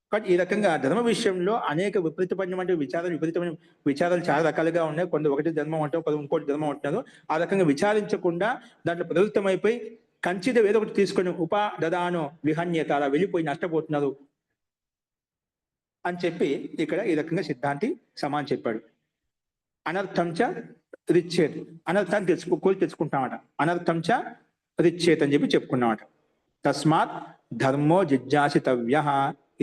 కాబట్టి ఈ రకంగా ధర్మ విషయంలో అనేక విపరీతమైన విచారాలు చాలా రకాలుగా ఉన్నాయి. ఒకటి ధర్మం అంటారు, ఇంకోటి ధర్మం అంటున్నారు. ఆ రకంగా విచారించకుండా దాంట్లో ప్రవృత్తమైపోయి కంచిత ఏదో ఒకటి తీసుకొని ఉపాదదానో విహన్యత, అలా వెళ్ళిపోయి నష్టపోతున్నారు అని చెప్పి ఇక్కడ ఈ రకంగా సిద్ధాంతి సమాన్ చెప్పాడు. అనర్థంచ రిచ్చేత్, అనర్థాన్ని తెచ్చుకుంటామట. అనర్థంచ రిచ్చేత్ అని చెప్పి చెప్పుకున్నామట. తస్మాత్ ధర్మో జిజ్ఞాసితవ్య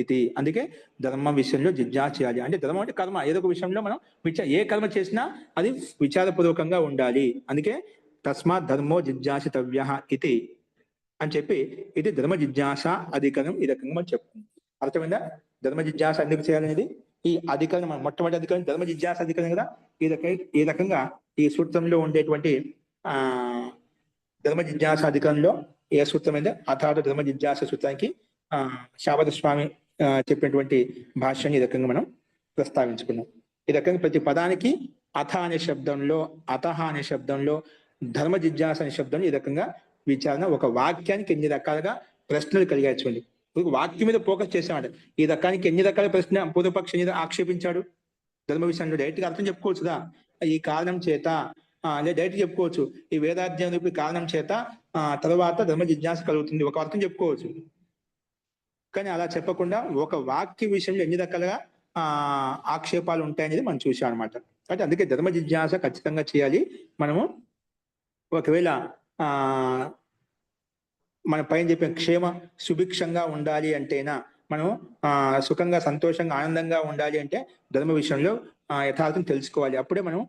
ఇది. అందుకే ధర్మ విషయంలో జిజ్ఞాస చేయాలి. అంటే ధర్మం అంటే కర్మ, ఏదో ఒక విషయంలో మనం ఏ కర్మ చేసినా అది విచారపూర్వకంగా ఉండాలి. అందుకే తస్మాత్ ధర్మో జిజ్ఞాసితవ్య ఇది అని చెప్పి ఇది ధర్మ జిజ్ఞాస అధికరణం ఈ రకంగా మనం చెప్పుకుంటాం. అర్థమైందా? ధర్మ జిజ్ఞాస ఎందుకు చేయాలనేది ఈ అధికరణం, మొట్టమొదటి అధికరణం ధర్మ జిజ్ఞాస అధికరణం కదా. ఈ రకంగా ఈ సూత్రంలో ఉండేటువంటి ధర్మ జిజ్ఞాస అధికరణంలో ఏ సూత్రం అయితే అథార్థ ధర్మ జిజ్ఞాస సూత్రానికి శాబద స్వామి చెప్పినటువంటి భాష్యాన్ని ఈ రకంగా మనం ప్రస్తావించుకున్నాం. ఈ రకంగా ప్రతి పదానికి అథ అనే శబ్దంలో ధర్మ జిజ్ఞాస అనే శబ్దంలో ఈ రకంగా విచారణ. ఒక వాక్యానికి ఎన్ని రకాలుగా ప్రశ్నలు కలిగాచుకోండి. వాక్యం మీద ఫోకస్ చేసామంట. ఈ రకానికి ఎన్ని రకాల ప్రశ్న పూర్వపక్ష ఆక్షేపించాడు ధర్మ విషయంలో డైరెక్ట్ గా అర్థం చెప్పుకోవచ్చుదా, ఈ కారణం చేత లేదా డైరెక్ట్ చెప్పుకోవచ్చు, ఈ వేదాధ్యయనం కారణం చేత తర్వాత ధర్మ జిజ్ఞాస కలుగుతుంది, ఒక అర్థం చెప్పుకోవచ్చు. కానీ అలా చెప్పకుండా ఒక వాక్య విషయంలో ఎన్ని రకాలుగా ఆక్షేపాలు ఉంటాయనేది మనం చూసాం అనమాట. కాబట్టి అందుకే ధర్మ జిజ్ఞాస ఖచ్చితంగా చేయాలి. మనము ఒకవేళ మన పైన చెప్పిన క్షేమ సుభిక్షంగా ఉండాలి అంటేనా, మనం సుఖంగా సంతోషంగా ఆనందంగా ఉండాలి అంటే ధర్మ విషయంలో యథార్థం తెలుసుకోవాలి. అప్పుడే మనం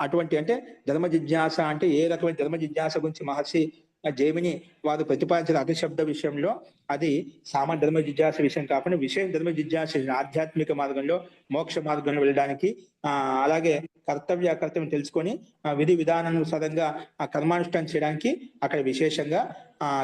అటువంటి అంటే ధర్మ జిజ్ఞాస అంటే ఏ రకమైన ధర్మ జిజ్ఞాస గురించి మహర్షి జైమిని వారు ప్రతిపాదించిన అధిశబ్ద విషయంలో అది సామాన్య ధర్మ జిజ్ఞాస విషయం కాకుండా విషయం ధర్మ జిజ్ఞాస ఆధ్యాత్మిక మార్గంలో మోక్ష మార్గంలో వెళ్ళడానికి అలాగే కర్తవ్య అకర్తవ్యం తెలుసుకొని విధి విధానానుసారంగా ఆ కర్మానుష్ఠానం చేయడానికి అక్కడ విశేషంగా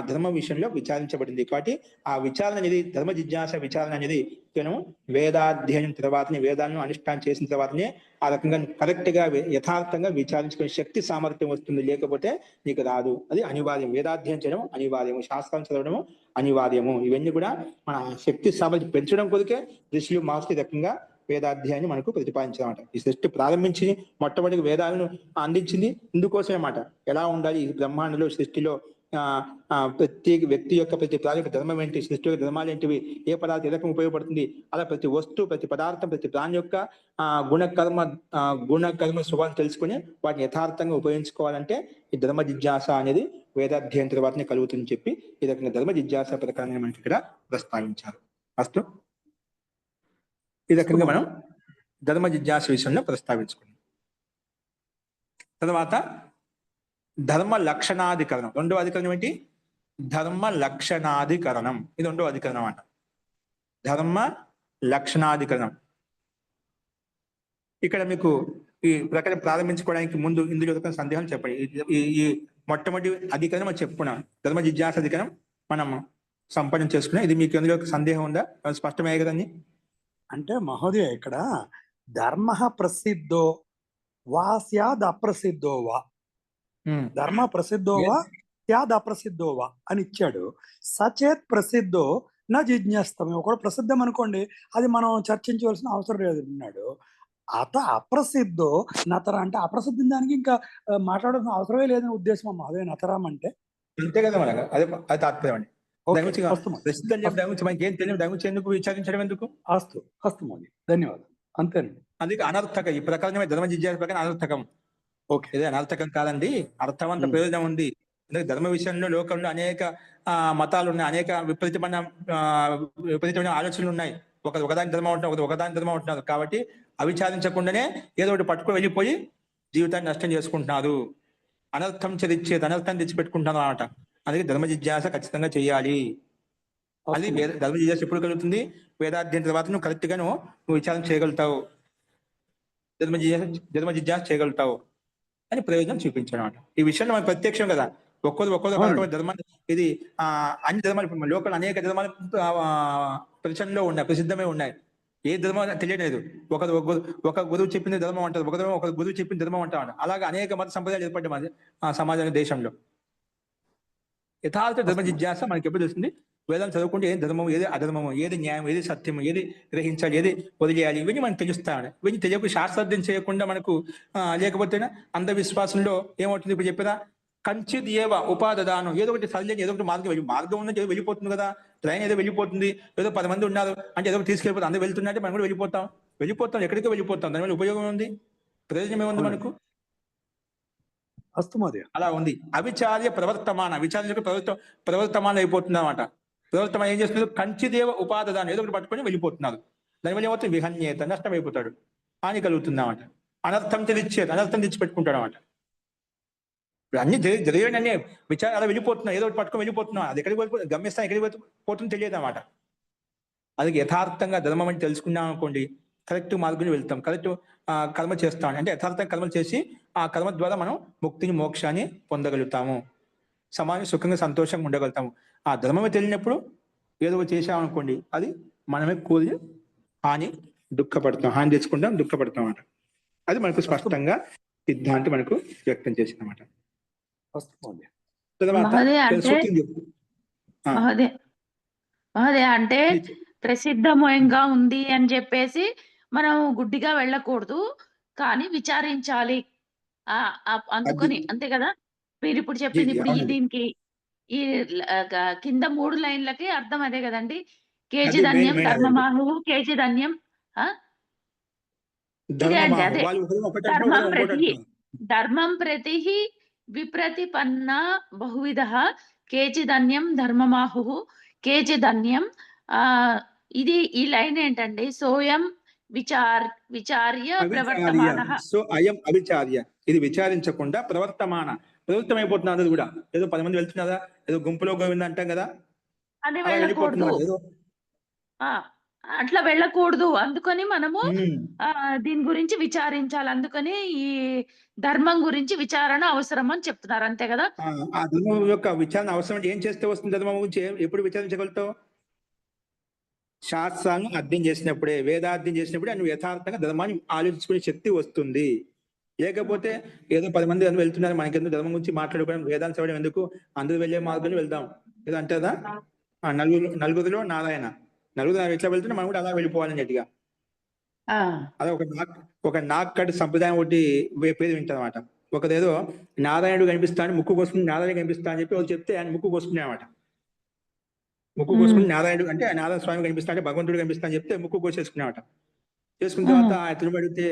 ధర్మ విషయంలో విచారించబడింది. కాబట్టి ఆ విచారణ అనేది ధర్మ జిజ్ఞాస విచారణ అనేది కేవలం వేదాధ్యయనం తర్వాతనే, వేదాలను అనుష్ఠానం చేసిన తర్వాతనే ఆ రకంగా కరెక్ట్ గా యథార్థంగా విచారించుకునే శక్తి సామర్థ్యం వస్తుంది. లేకపోతే నీకు రాదు. అది అనివార్యం. వేదాధ్యయనం చేయడం అనివార్యము, శాస్త్రం చదవడము అనివార్యము. ఇవన్నీ కూడా మన శక్తి సామర్థ్యం పెంచడం కొరకే ఋషులు మహర్షులు రకంగా వేదాధ్యాయాన్ని మనకు ప్రతిపాదించారన్నమాట. ఈ సృష్టి ప్రారంభించి మొట్టమొదటి వేదాలను అందించింది ఇందుకోసమే అన్నమాట. ఎలా ఉండాలి ఈ బ్రహ్మాండంలో, సృష్టిలో ప్రతి వ్యక్తి యొక్క ప్రతి ప్రాణి యొక్క ధర్మం ఏంటి, సృష్టి యొక్క ధర్మాలు ఏంటివి, ఏ పదార్థం ఏ రకం ఉపయోగపడుతుంది, అలా ప్రతి వస్తువు ప్రతి పదార్థం ప్రతి ప్రాణి యొక్క గుణకర్మ స్వభావం తెలుసుకుని వాటిని యథార్థంగా ఉపయోగించుకోవాలంటే ఈ ధర్మ జిజ్ఞాస అనేది వేదాధ్యయనం తర్వాతనే కలుగుతుందని చెప్పి ఈ రకంగా ధర్మ జిజ్ఞాస ప్రకారాన్ని మనకి ఇక్కడ ప్రస్తావించారు. అస్తు ఈ రకంగా మనం ధర్మ జిజ్ఞాస విషయంలో ప్రస్తావించుకున్నాం. తర్వాత ధర్మ లక్షణాధికరణం, రెండవ అధికరణం ఏంటి? ధర్మ లక్షణాధికరణం. ఇది రెండవ అధికరణం అంట. ధర్మ లక్షణాధికరణం. ఇక్కడ మీకు ఈ ప్రకారం ప్రారంభించుకోవడానికి ముందు ఇందులో ఒక సందేహం చెప్పండి. ఈ మొట్టమొదటి అధికరణం మనం చెప్పుకున్నాం, ధర్మ జిజ్ఞాస అధికరణం మనం సంపన్నం చేసుకున్నాం. ఇది మీకు ఎందులో ఒక సందేహం ఉందా? స్పష్టమే కదండి. అంటే మహోదయ ఇక్కడ ధర్మ ప్రసిద్ధో వా స్యాద్ అప్రసిద్ధో వా, ధర్మ ప్రసిద్ధో వా స్యాద్ అప్రసిద్ధో వా అని ఇచ్చాడు. సచేత్ ప్రసిద్ధో నా జిజ్ఞాస్తమే. ఒకటి ప్రసిద్ధం అనుకోండి, అది మనం చర్చించవలసిన అవసరం లేదు అన్నాడు. అప్రసిద్ధో నతర అంటే అప్రసిద్ధి దానికి ఇంకా మాట్లాడాల్సిన అవసరమే లేదని ఉద్దేశం మహోదయ. నతరం అంటే అంతే కదా, మన అదే అది తాత్పర్యం అండి. ప్రసిద్ధం చెప్పి దాని గురించి మనకి ఏం తెలియదు, దాని గురించి ఎందుకు విచారించడం ఎందుకు? అస్తు అస్తు మోదీ, ధన్యవాదాలు. అంతేనండి. అందుకే అనర్థక ఈ ప్రకారమే ధర్మ జిజ్ఞాస ప్రకారం అనర్థకం. ఓకే, ఇదే అనర్థకం కాదండి, అర్థవంత ప్రయోజనం ఉంది. ఎందుకంటే ధర్మ విషయంలో లోకంలో అనేక మతాలు ఉన్నాయి, అనేక విపరీతమైన ఆలోచనలు ఉన్నాయి. ఒకదాని ధర్మం ఉంటున్నారు, ఒకదాని ధర్మం ఉంటున్నారు. కాబట్టి అవిచారించకుండానే ఏదో ఒకటి పట్టుకుని వెళ్ళిపోయి జీవితాన్ని నష్టం చేసుకుంటున్నారు. అనర్థం చదిచ్చేది, అనర్థం తెచ్చిపెట్టుకుంటున్నారు అన్నమాట. అందుకే ధర్మ జిజ్ఞాస ఖచ్చితంగా చేయాలి. అది ధర్మ జిజ్ఞాస ఎప్పుడు కలుగుతుంది? వేదాధ్యయనం తర్వాత నువ్వు కరెక్ట్ గా నువ్వు విచారణ చేయగలుగుతావు, ధర్మ జిజ్ఞాస చేయగలుగుతావు అని ప్రయోజనం చూపించాడు అన్నమాట. ఈ విషయంలో మనకు ప్రత్యక్షం కదా, ఒక్కొక్క ధర్మాన్ని ఇది అన్ని ధర్మాలు లోకల్ అనేక ధర్మాలు ప్రచంలో ఉన్నాయి, ప్రసిద్ధమే ఉన్నాయి. ఏ ధర్మం తెలియలేదు. ఒక గురువు చెప్పిన ధర్మం అంటారు, ఒక గురువు చెప్పిన ధర్మం అంటారు. అలాగే అనేక మత సంప్రదాయాలు ఏర్పడ్డాయి మన సమాజానికి, దేశంలో. యథార్థ ధర్మ జిజ్ఞాస మనకి ఎప్పుడు తెలుస్తుంది? వేదాలు చదువుకుంటే ఏది ధర్మం, ఏది అధర్మము, ఏది న్యాయం, ఏది సత్యము, ఏది గ్రహించాలి, ఏది వదిలేయాలి, ఇవన్నీ మనకు తెలుస్తాయి. ఇవన్నీ తెలియకుండా శాస్త్రార్థం చేయకుండా మనకు లేకపోతే అంధవిశ్వాసంలో ఏమవుతుంది? ఇప్పుడు చెప్పేదా కంచిత్ ఏవ ఉపాదానం, ఏదో ఒకటి సరిలేని ఏదో ఒకటి మార్గం ఉన్నది, ఏదో వెళ్ళిపోతుంది కదా. ట్రైన్ ఏదో వెళ్ళిపోతుంది, ఏదో 10 మంది ఉన్నారు అంటే ఏదో తీసుకెళ్ళిపోతాం, అందరూ వెళ్తున్నట్టే మనం కూడా వెళ్ళిపోతాం, ఎక్కడికో వెళ్ళిపోతాం. దానివల్ల ఉపయోగం ఉంది, ప్రయోజనం ఏముంది మనకు? అలా ఉంది. అవిచార్య ప్రవర్తమాన, విచార్య ప్రవర్తమానం అయిపోతుంది అన్నమాట. ప్రవర్తమానం ఏం చేస్తున్నారు? కంచిదేవ ఉపాదానం, ఏదో ఒకటి పట్టుకొని వెళ్ళిపోతున్నారు. దానివల్ల ఏమవుతుంది? విహన్యేత, నష్టం అయిపోతాడు, హాని కలుగుతుంది అన్నమాట. అనర్థం తెచ్చేది, అనర్థం తెచ్చిపెట్టుకుంటాడు అన్నమాట. అన్ని జరిగిన అన్ని విచారం అలా వెళ్ళిపోతున్నాయి, ఏదో ఒకటి పట్టుకొని వెళ్ళిపోతున్నాం. అది ఎక్కడికి వెళ్ళిపోతుంది, గమ్యస్థానం ఎక్కడికి పోతుంది తెలియదు అన్నమాట. అది యథార్థంగా ధర్మం అని తెలుసుకున్నాం అనుకోండి, కరెక్ట్ మార్గంలో వెళ్తాం, కరెక్ట్ కర్మ చేస్తాం. అంటే యథార్థంగా కర్మలు చేసి ఆ కర్మ ద్వారా మనం ముక్తిని, మోక్షాన్ని పొందగలుగుతాము, సమాజం సుఖంగా సంతోషంగా ఉండగలుగుతాము. ఆ ధర్మమే తెలియనప్పుడు ఏదో చేసామనుకోండి, అది మనమే కూలి హాని తెచ్చుకుంటాం, దుఃఖపడతాం అన్నమాట. అది మనకు స్పష్టంగా సిద్ధాంతం మనకు వ్యక్తం చేసిందన్నమాట. అంటే ప్రసిద్ధమయంగా ఉంది అని చెప్పేసి మనం గుడ్డిగా వెళ్ళకూడదు, కానీ విచారించాలి. అందుకని అంతే కదా మీరు ఇప్పుడు చెప్పింది. ఇప్పుడు దీనికి ఈ కింద 3 లైన్లకి అర్థం అదే కదండి. కేజీ ధన్యం ధర్మమాహు, కేజీ ధన్యం ఇదే అండి. అదే ధర్మం ప్రతి విప్రతిపన్న బహువిధ కేచిదన్యం ధర్మమాహు కేచిదన్యం. ఇది ఈ లైన్ ఏంటండి? సోయం విచార్య ప్రవర్తమానః. సో అయం అవిచార్య, ఇది విచారించకుండా ప్రవర్తం అయిపోతున్నారు. అది కూడా ఏదో 10 మంది వెళ్తున్నారా, ఏదో గుంపులో గోవింద అంటాం కదా, అది వెళ్ళకూడదు. అట్లా వెళ్ళకూడదు. అందుకని మనము దీని గురించి విచారించాలి. అందుకని ఈ ధర్మం గురించి విచారణ అవసరం అని చెప్తున్నారు. అంతే కదా? ఆ ధర్మం యొక్క విచారణ అవసరం అంటే ఏం చేస్తే వస్తుంది? ధర్మం గురించి ఎప్పుడు విచారించగలుగుతావు? శాస్త్రాలను అధ్యయనం చేసినప్పుడే, వేదాధ్యయనం చేసినప్పుడే నువ్వు యథార్థంగా ధర్మాన్ని ఆలోచించుకునే శక్తి వస్తుంది. లేకపోతే ఏదో 10 మంది అందరూ వెళ్తున్నారు, మనకెందుకు ధర్మం గురించి మాట్లాడుకోవడం, వేదాంతం చదవడం ఎందుకు, అందరూ వెళ్ళే మార్గంలో వెళ్దాం ఏదో అంటేదా? నలుగురిలో నారాయణ, నలుగురు ఎట్లా వెళ్తున్నా మనం కూడా అలా వెళ్ళిపోవాలని గట్టిగా. అదే ఒక నాక్కటి సంప్రదాయం ఒకటి పేరు వింటారు అనమాట. ఒకదేదో నారాయణుడు కనిపిస్తాను, ముక్కు కోసుకుని నారాయణ కనిపిస్తా అని చెప్పి వాళ్ళు చెప్తే ఆయన ముక్కు కోసుకునే అనమాట. ముక్కు కోసుకుని నారాయణుడు అంటే నారాయణ స్వామి కనిపిస్తా అంటే భగవంతుడు కనిపిస్తా అని చెప్తే ముక్కు కోసేసుకునేవాట. చేసుకున్న తర్వాత తిరుమల అడిగితే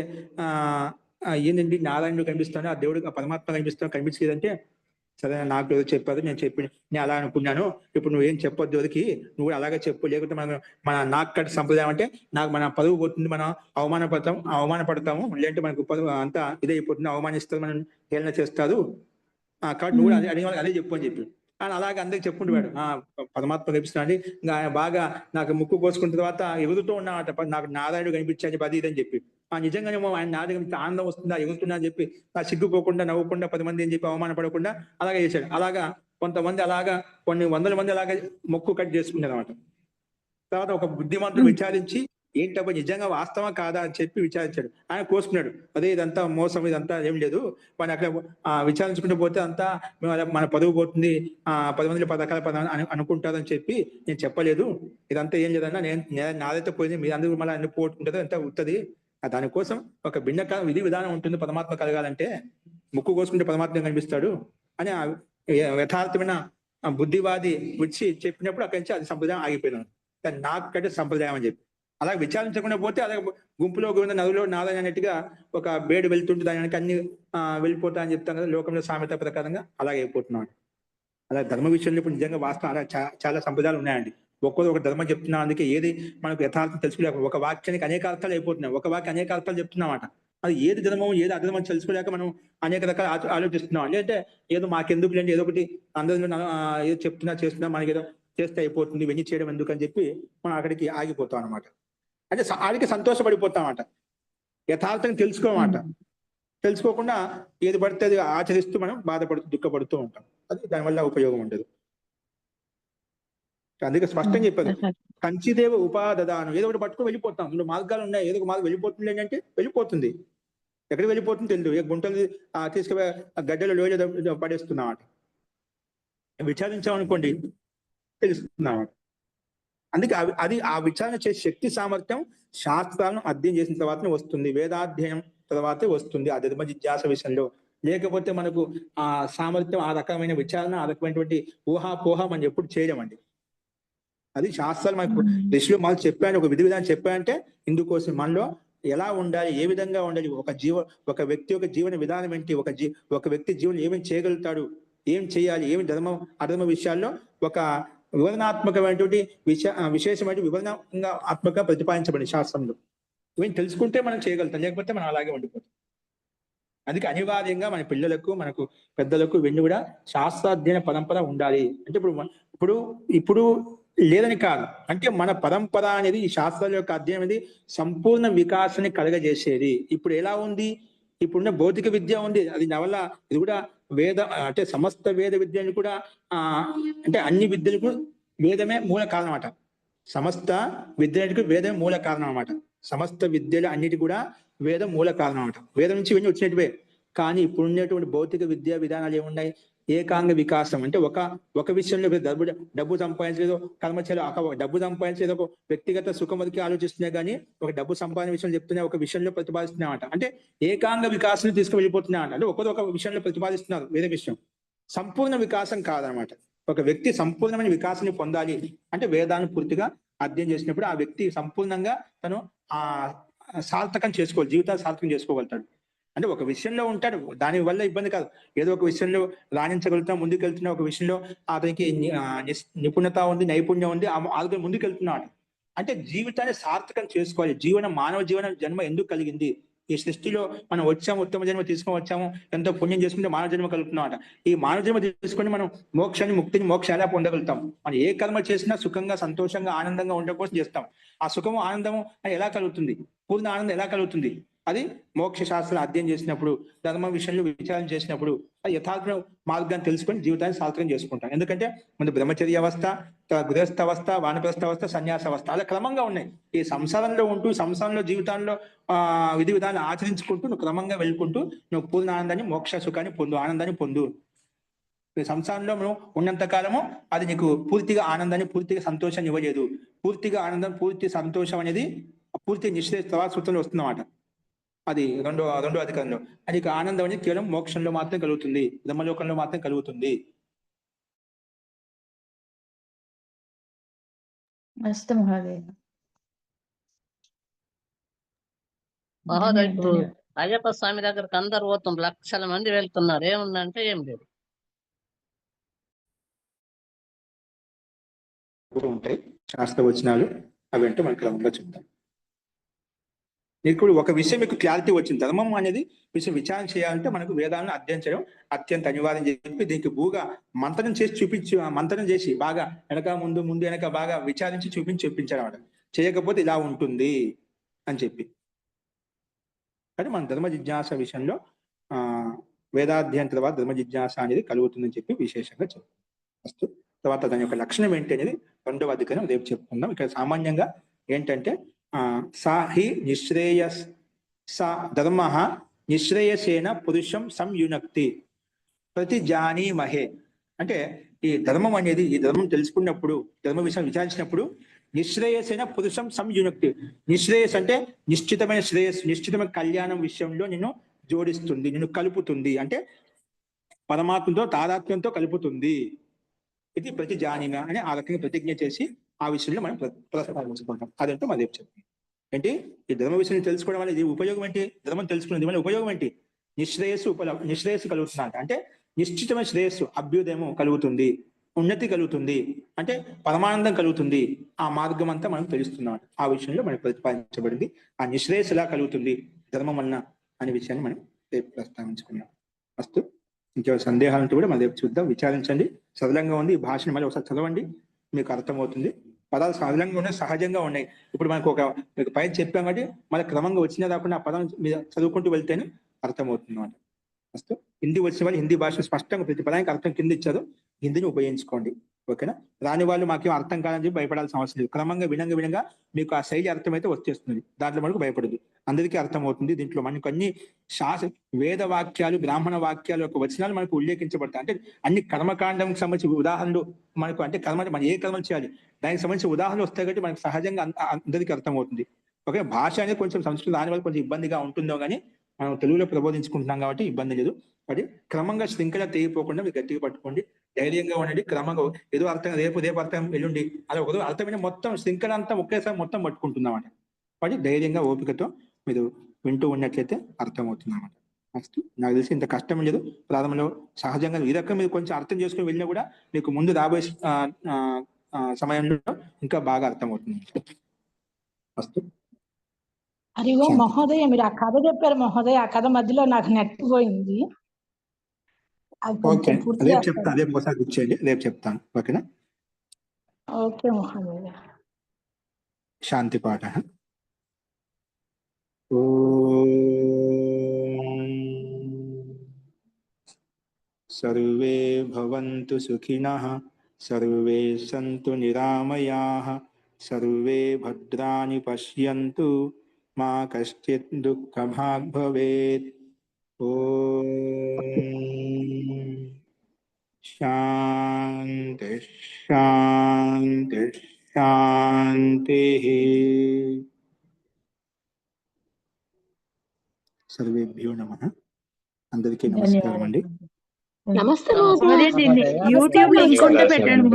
ఏంటండి నారాయణుడు కనిపిస్తాను, ఆ దేవుడు ఆ పరమాత్మ కనిపిస్తాను కనిపించలేదంటే, సరే నాకు ఏదో చెప్పారు, నేను అలా అనుకున్నాను, ఇప్పుడు నువ్వేం చెప్పొద్దు ఎవరికి, నువ్వు కూడా అలాగే చెప్పు, లేకపోతే మన నాక్కటి సంప్రదాయం అంటే మన పరువు పోతుంది, మనం అవమానపడతాము, లేదంటే మనకు పరువు అంతా ఇదైపోతుంది, అవమానిస్తారు, మనం హేళన చేస్తారు, కాబట్టి నువ్వు కూడా అదే చెప్పు అని చెప్పి ఆయన అలాగే అందరికి చెప్పుకుంటున్నాడు. పరమాత్మ కనిపిస్తున్నాడు, ఇంకా ఆయన బాగా నాకు ముక్కు కోసుకున్న తర్వాత ఎగురుతూ ఉన్నమాట, నాకు నారాయణుడు కనిపించాను అది ఇదని చెప్పి. నిజంగానే ఆయన నారాయణ ఆనందం వస్తుందా, ఎగురుతున్నా అని చెప్పి సిగ్గుపోకుండా నవ్వకుండా 10 మంది అని చెప్పి అవమానపడకుండా అలాగే చేశాడు. అలాగా కొంతమంది అలాగా కొన్ని వందల మంది అలాగా మొక్కు కట్ చేసుకున్నారు అనమాట. తర్వాత ఒక బుద్ధిమంతుడు విచారించి ఏంటబ్బా నిజంగా వాస్తవం కాదా అని చెప్పి విచారించాడు. ఆయన కోసుకున్నాడు, అదే ఇదంతా మోసం, ఇదంతా ఏం లేదు, మన అక్కడ విచారించుకుంటూ పోతే అంతా మన పదవి పోతుంది, 10 మందిలో 10 రకాల పదాలు అనుకుంటారని చెప్పి నేను చెప్పలేదు, ఇదంతా ఏం లేదన్నా, నాదైతే పోయింది, మీరు అందరూ మళ్ళీ అన్ని పోగొట్టుకుంటారు, అంతా ఉత్తది, దానికోసం ఒక భిన్న విధి విధానం ఉంటుంది, పరమాత్మ కలగాలంటే ముక్కు కోసుకుంటే పరమాత్మ కనిపిస్తాడు అని యథార్థమైన బుద్ధివాది వచ్చి చెప్పినప్పుడు అక్కడి నుంచి అది సంప్రదాయం ఆగిపోయినాడు. నాకంటే సంప్రదాయం అని చెప్పి అలా విచారించకుండా పోతే అలా గుంపులో గోవింద నదిలో నాదని అన్నట్టుగా ఒక బేడు వెళ్తుంటే దానికి అన్ని వెళ్ళిపోతా అని చెప్తాం కదా లోకంలో సామెత ప్రకారంగా అలాగే అయిపోతున్నాడు. అలా ధర్మ విషయంలో ఇప్పుడు నిజంగా వాస్తవం అలా చాలా సంప్రదాయాలు ఉన్నాయండి. ఒక్కొక్క ఒక ధర్మం చెప్తున్నా, అందుకే ఏది మనకు యథార్థం తెలుసుకోలేక ఒక వాక్యానికి అనేక అర్థాలు అయిపోతున్నాయి, ఒక వాక్యం అనేక అర్థాలు చెప్తున్నామాట. అది ఏది ధర్మం ఏది అధర్మం తెలుసుకోలేక మనం అనేక రకాల ఆలోచిస్తున్నాం. లేదంటే ఏదో మాకెందుకు లేండి, ఏదో ఒకటి అందరిలో ఏదో చెప్తున్నా చేస్తున్నా, మనకి ఏదో చేస్తే అయిపోతుంది, ఇవన్నీ చేయడం ఎందుకు అని చెప్పి మనం అక్కడికి ఆగిపోతాం అనమాట. అంటే ఆడికి సంతోషపడిపోతామట, యథార్థం తెలుసుకోమాట, తెలుసుకోకుండా ఏది పడితే అది ఆచరిస్తూ మనం బాధపడుతూ దుఃఖపడుతూ ఉంటాం. అది దానివల్ల ఉపయోగం ఉండదు. అందుకే స్పష్టంగా చెప్పారు, కంచిదేవ ఉపాదదానం, ఏదో ఒకటి పట్టుకుని వెళ్ళిపోతాం. ఇందులో మార్గాలు ఉన్నాయి, ఏదో ఒక మార్గం వెళ్ళిపోతుంది ఏంటంటే వెళ్ళిపోతుంది, ఎక్కడ వెళ్ళిపోతుంది తెలియదు, ఏ గుంటలు తీసుకుపోయి గడ్డలో లోయలో పడేస్తున్నామాట. విచారించామనుకోండి తెలుస్తున్నామాట. అందుకే అది ఆ విచారణ చేసే శక్తి సామర్థ్యం శాస్త్రాలను అధ్యయనం చేసిన తర్వాతనే వస్తుంది, వేదాధ్యయనం తర్వాతే వస్తుంది ఆ ధర్మ జిజ్ఞాస విషయంలో. లేకపోతే మనకు ఆ సామర్థ్యం, ఆ రకమైన విచారణ, ఆ రకమైనటువంటి ఊహాపోహ మనం ఎప్పుడు చేయలేమండి. అది శాస్త్రాలు మనకు ఋషులు మనకు చెప్పాను, ఒక విధి విధానం చెప్పాయంటే ఇందుకోసం మనలో ఎలా ఉండాలి, ఏ విధంగా ఉండాలి, ఒక వ్యక్తి యొక్క జీవన విధానం ఏంటి, ఒక వ్యక్తి జీవనం ఏమేమి చేయగలుగుతాడు, ఏం చేయాలి, ఏమి ధర్మం అధర్మ విషయాల్లో ఒక వివరణాత్మకమైనటువంటి విశేషమైన వివరణంగా ఆత్మకంగా ప్రతిపాదించబడి శాస్త్రంలో ఇవన్నీ తెలుసుకుంటే మనం చేయగలుగుతాం, లేకపోతే మనం అలాగే ఉండిపోతాం. అందుకే అనివార్యంగా మన పిల్లలకు మనకు పెద్దలకు ఇవన్నీ కూడా శాస్త్రాధ్యయన పరంపర ఉండాలి. అంటే ఇప్పుడు లేదని కాదు, అంటే మన పరంపర అనేది ఈ శాస్త్రాల యొక్క అధ్యయనం అనేది సంపూర్ణ వికాసాన్ని కలగజేసేది. ఇప్పుడు ఎలా ఉంది, ఇప్పుడున్న భౌతిక విద్య ఉంది, అది నా వల్ల ఇది కూడా అంటే సమస్త వేద విద్యను కూడా అంటే అన్ని విద్యలకు వేదమే మూల కారణం అన్నమాట. సమస్త విద్యలకు వేదమే మూల కారణం అన్నమాట. సమస్త విద్యలు అన్నిటి కూడా వేదం మూల కారణం అన్నమాట. వేదం నుంచి ఇవన్నీ వచ్చినట్టువే. కానీ ఇప్పుడు ఉండేటువంటి భౌతిక విద్యా విధానాలు ఏమున్నాయి, ఏకాంగ వికాసం, అంటే ఒక విషయంలో డబ్బు సంపాదించలేదో కర్మచారులు డబ్బు సంపాదించలేదో ఒక వ్యక్తిగత సుఖమతికి ఆలోచిస్తున్నాయి, కానీ ఒక డబ్బు సంపాదన విషయం చెప్తున్నాయి, ఒక విషయంలో ప్రతిపాదిస్తున్నాయట. అంటే ఏకాంగ వికాసాన్ని తీసుకువెళ్ళిపోతున్నాయట. అంటే ఒక విషయంలో ప్రతిపాదిస్తున్నారు, వేరే విషయం సంపూర్ణ వికాసం కాదనమాట. ఒక వ్యక్తి సంపూర్ణమైన వికాసాన్ని పొందాలి అంటే వేదాన్ని పూర్తిగా అధ్యయనం చేసినప్పుడు ఆ వ్యక్తి సంపూర్ణంగా తను సార్థకం చేసుకోవాలి, జీవితాన్ని సార్థకం చేసుకోగలుగుతాడు. అంటే ఒక విషయంలో ఉంటాడు, దాని వల్ల ఇబ్బంది కాదు, ఏదో ఒక విషయంలో రాణించగలుగుతాం, ముందుకెళ్తున్నా, ఒక విషయంలో అతనికి నిపుణత ఉంది, నైపుణ్యం ఉంది, ఆలోచన ముందుకెళ్తున్నాడు. అంటే జీవితాన్ని సార్థకం చేసుకోవాలి. మానవ జీవన జన్మ ఎందుకు కలిగింది, ఈ సృష్టిలో మనం వచ్చాము, ఉత్తమ జన్మ తీసుకొని వచ్చాము, ఎంతో పుణ్యం చేసుకుంటే మానవ జన్మ కలుగుతున్నాం. ఈ మానవ జన్మ తీసుకొని మనం మోక్షాన్ని, ముక్తిని, మోక్షం ఎలా పొందగలుగుతాం? మనం ఏ కర్మ చేసినా సుఖంగా, సంతోషంగా, ఆనందంగా ఉండడం కోసం చేస్తాం. ఆ సుఖము, ఆనందము ఎలా కలుగుతుంది? పూర్ణ ఆనందం ఎలా కలుగుతుంది? అది మోక్ష శాస్త్రం అధ్యయనం చేసినప్పుడు, ధర్మ విషయంలో విచారణ చేసినప్పుడు అది యథార్థ మార్గాన్ని తెలుసుకొని జీవితాన్ని సార్థకం చేసుకుంటాం. ఎందుకంటే ముందు బ్రహ్మచర్య అవస్థ, గృహస్థ అవస్థ, వానప్రస్థ అవస్థ, సన్యాస అవస్థ అలా క్రమంగా ఉన్నాయి. ఈ సంసారంలో ఉంటూ, సంసారంలో జీవితాల్లో విధి విధానాలు ఆచరించుకుంటూ నువ్వు క్రమంగా వెళ్ళుకుంటూ నువ్వు పూర్ణ ఆనందాన్ని, మోక్ష సుఖాన్ని పొందు, ఆనందాన్ని పొందు. సంసారంలో నువ్వు ఉన్నంత కాలము అది నీకు పూర్తిగా ఆనందాన్ని, పూర్తిగా సంతోషాన్ని ఇవ్వలేదు. పూర్తిగా ఆనందం, పూర్తి సంతోషం అనేది పూర్తి నిశ్చయ సూత్రంలో వస్తుందన్నమాట. అది రెండో అధికారంలో. అది ఆనందం అనేది కేవలం మోక్షంలో మాత్రం కలుగుతుంది, బ్రహ్మలోకంలో మాత్రం కలుగుతుంది. మహోదయ, ఇప్పుడు అయ్యప్ప స్వామి దగ్గరకు అందరు పోతున్నారు, లక్షల మంది వెళ్తున్నారు. ఏముందంటే ఏం లేదు. ఉంటాయి శాస్త్ర వచనాలు, అవి అంటే మనకి క్రమంగా చెప్తాం. ఇప్పుడు ఒక విషయం మీకు క్లారిటీ వచ్చింది. ధర్మం అనేది విషయం విచారణ చేయాలంటే మనకు వేదాలను అధ్యయనం చేయడం అత్యంత అనివార్యం చెప్పి దీనికి భూగా మంత్రం చేసి మంత్రం చేసి బాగా వెనక ముందు వెనక బాగా విచారించి చూపించారు అన్నమాట. చేయకపోతే ఇలా ఉంటుంది అని చెప్పి. కానీ మన ధర్మ జిజ్ఞాస విషయంలో వేదాధ్యయనం తర్వాత ధర్మ జిజ్ఞాస అనేది కలుగుతుందని చెప్పి విశేషంగా చెప్తాం. ఫస్ట్ తర్వాత దాని యొక్క లక్షణం ఏంటి అనేది రెండవ అధికారం రేపు చెప్పుకుందాం. ఇక్కడ సామాన్యంగా ఏంటంటే సా హి స ధర్మ నిశ్రేయసేన పురుషం సంయునక్తి ప్రతి జానీమహే. అంటే ఈ ధర్మం అనేది, ఈ ధర్మం తెలుసుకున్నప్పుడు, ధర్మ విషయం విచారించినప్పుడు నిశ్రేయసేన పురుషం సంయునక్తి. నిశ్రేయస్ అంటే నిశ్చితమైన శ్రేయస్సు, నిశ్చితమైన కళ్యాణం విషయంలో నిన్ను జోడిస్తుంది, నిన్ను కలుపుతుంది. అంటే పరమాత్మతో తాదాత్మ్యంతో కలుపుతుంది. ఇది ప్రతి జానిన అని ఆ రకంగా ప్రతిజ్ఞ చేసి ఆ విషయంలో మనం ప్రస్తావించుకుంటాం. అదంటే మా రేపు చెప్పండి. ఏంటి ఈ ధర్మ విషయం తెలుసుకోవడం వల్ల ఇది ఉపయోగం ఏంటి? ధర్మం తెలుసుకునేది వల్ల ఉపయోగం ఏంటి? నిశ్రేయస్సు కలుగుతున్నా అంటే నిశ్చితమైన శ్రేయస్సు, అభ్యుదయము కలుగుతుంది, ఉన్నతి కలుగుతుంది, అంటే పరమానందం కలుగుతుంది. ఆ మార్గం అంతా మనం తెలుస్తున్నాం. ఆ విషయంలో మనకు ప్రతిపాదించబడింది. ఆ నిశ్రేయస్సు ఎలా కలుగుతుంది ధర్మం వలన అనే విషయాన్ని మనం రేపు ప్రస్తావించుకున్నాం. ఫస్ట్ ఇంకేమైనా సందేహాలంటూ కూడా మళ్ళీ చూద్దాం, విచారించండి. సరళంగా ఉంది, ఈ భాషను మళ్ళీ ఒకసారి చదవండి, మీకు అర్థమవుతుంది. పదాలు సరళంగా ఉన్నాయి, సహజంగా ఉన్నాయి. ఇప్పుడు మనకు మీకు పైన చెప్పాం కాబట్టి మళ్ళీ క్రమంగా వచ్చినా రాకుండా ఆ పదం మీద చదువుకుంటూ వెళ్తేనే అర్థమవుతుంది అన్నమాట. ఫస్ట్ హిందీ వచ్చిన వాళ్ళు హిందీ భాష స్పష్టంగా ప్రతి పదానికి అర్థం కింద ఇచ్చారు, హిందీని ఉపయోగించుకోండి. ఓకేనా? రాని వాళ్ళు మాకేం అర్థం కాదని చెప్పి భయపడాల్సిన అవసరం లేదు. క్రమంగా వినంగా మీకు ఆ శైలి అర్థమైతే వచ్చేస్తుంది. దాంట్లో మనకు భయపడదు, అందరికీ అర్థమవుతుంది. దీంట్లో మనకు అన్ని వేద వాక్యాలు, బ్రాహ్మణ వాక్యాలు యొక్క వచనాలు మనకు ఉల్లేఖించబడతాయి. అంటే అన్ని కర్మకాండంకి సంబంధించిన ఉదాహరణలు మనకు, అంటే మనం ఏ కర్మలు చేయాలి దానికి సంబంధించిన ఉదాహరణలు వస్తాయి కాబట్టి మనకు సహజంగా అందరికీ అర్థమవుతుంది. ఓకే, భాష అనేది కొంచెం సంస్కృతం రాని వాళ్ళు కొంచెం ఇబ్బందిగా ఉంటుందో కానీ మనం తెలుగులో ప్రబోధించుకుంటున్నాం కాబట్టి ఇబ్బంది లేదు. అది క్రమంగా శృంఖల తెగిపోకుండా మీరు గట్టిగా పట్టుకోండి, ధైర్యంగా ఉండండి. క్రమంగా ఏదో అర్థం రేపు అర్థం ఎల్లుండి అలా ఒక అర్థమైన మొత్తం శృంఖల అంతా ఒకేసారి మొత్తం పట్టుకుంటున్నామంట. కాబట్టి ధైర్యంగా ఓపికతో మీరు వింటూ ఉన్నట్లయితే అర్థమవుతుంది అన్నమాట. నెక్స్ట్ నాకు తెలిసి ఇంత కష్టం లేదు. ప్రారంభంలో సహజంగా ఈ రకంగా మీరు కొంచెం అర్థం చేసుకుని వెళ్ళినా కూడా మీకు ముందు రాబోయే సమయంలో ఇంకా బాగా అర్థమవుతుంది. ఫస్ట్ హరి ఓం మహోదయ, మీరు ఆ కథ చెప్పారు మహోదయ, ఆ కథ మధ్యలో నాకు నెట్ పోయింది. ఓకే, రేపు చెప్తాను, రేపు ఒకసారి ఇచ్చేయండి, రేపు చెప్తాను. ఓకేనా? ఓకే మహోదయ. శాంతి పాఠ. సర్వే భవంతు సుఖినః, సర్వే సంతు నిరామయాః, సర్వే భద్రాణి పశ్యంతు, మా కశ్చిత్ దుఃఖభాగ్ భవేత్. ఓం శాంతి శాంతి శాంతి. సర్వేభ్యో నమః. అందరికీ నమస్కారం అండి. నమస్తే యూట్యూబ్ లో ఇంకొంటే పెట్టండి.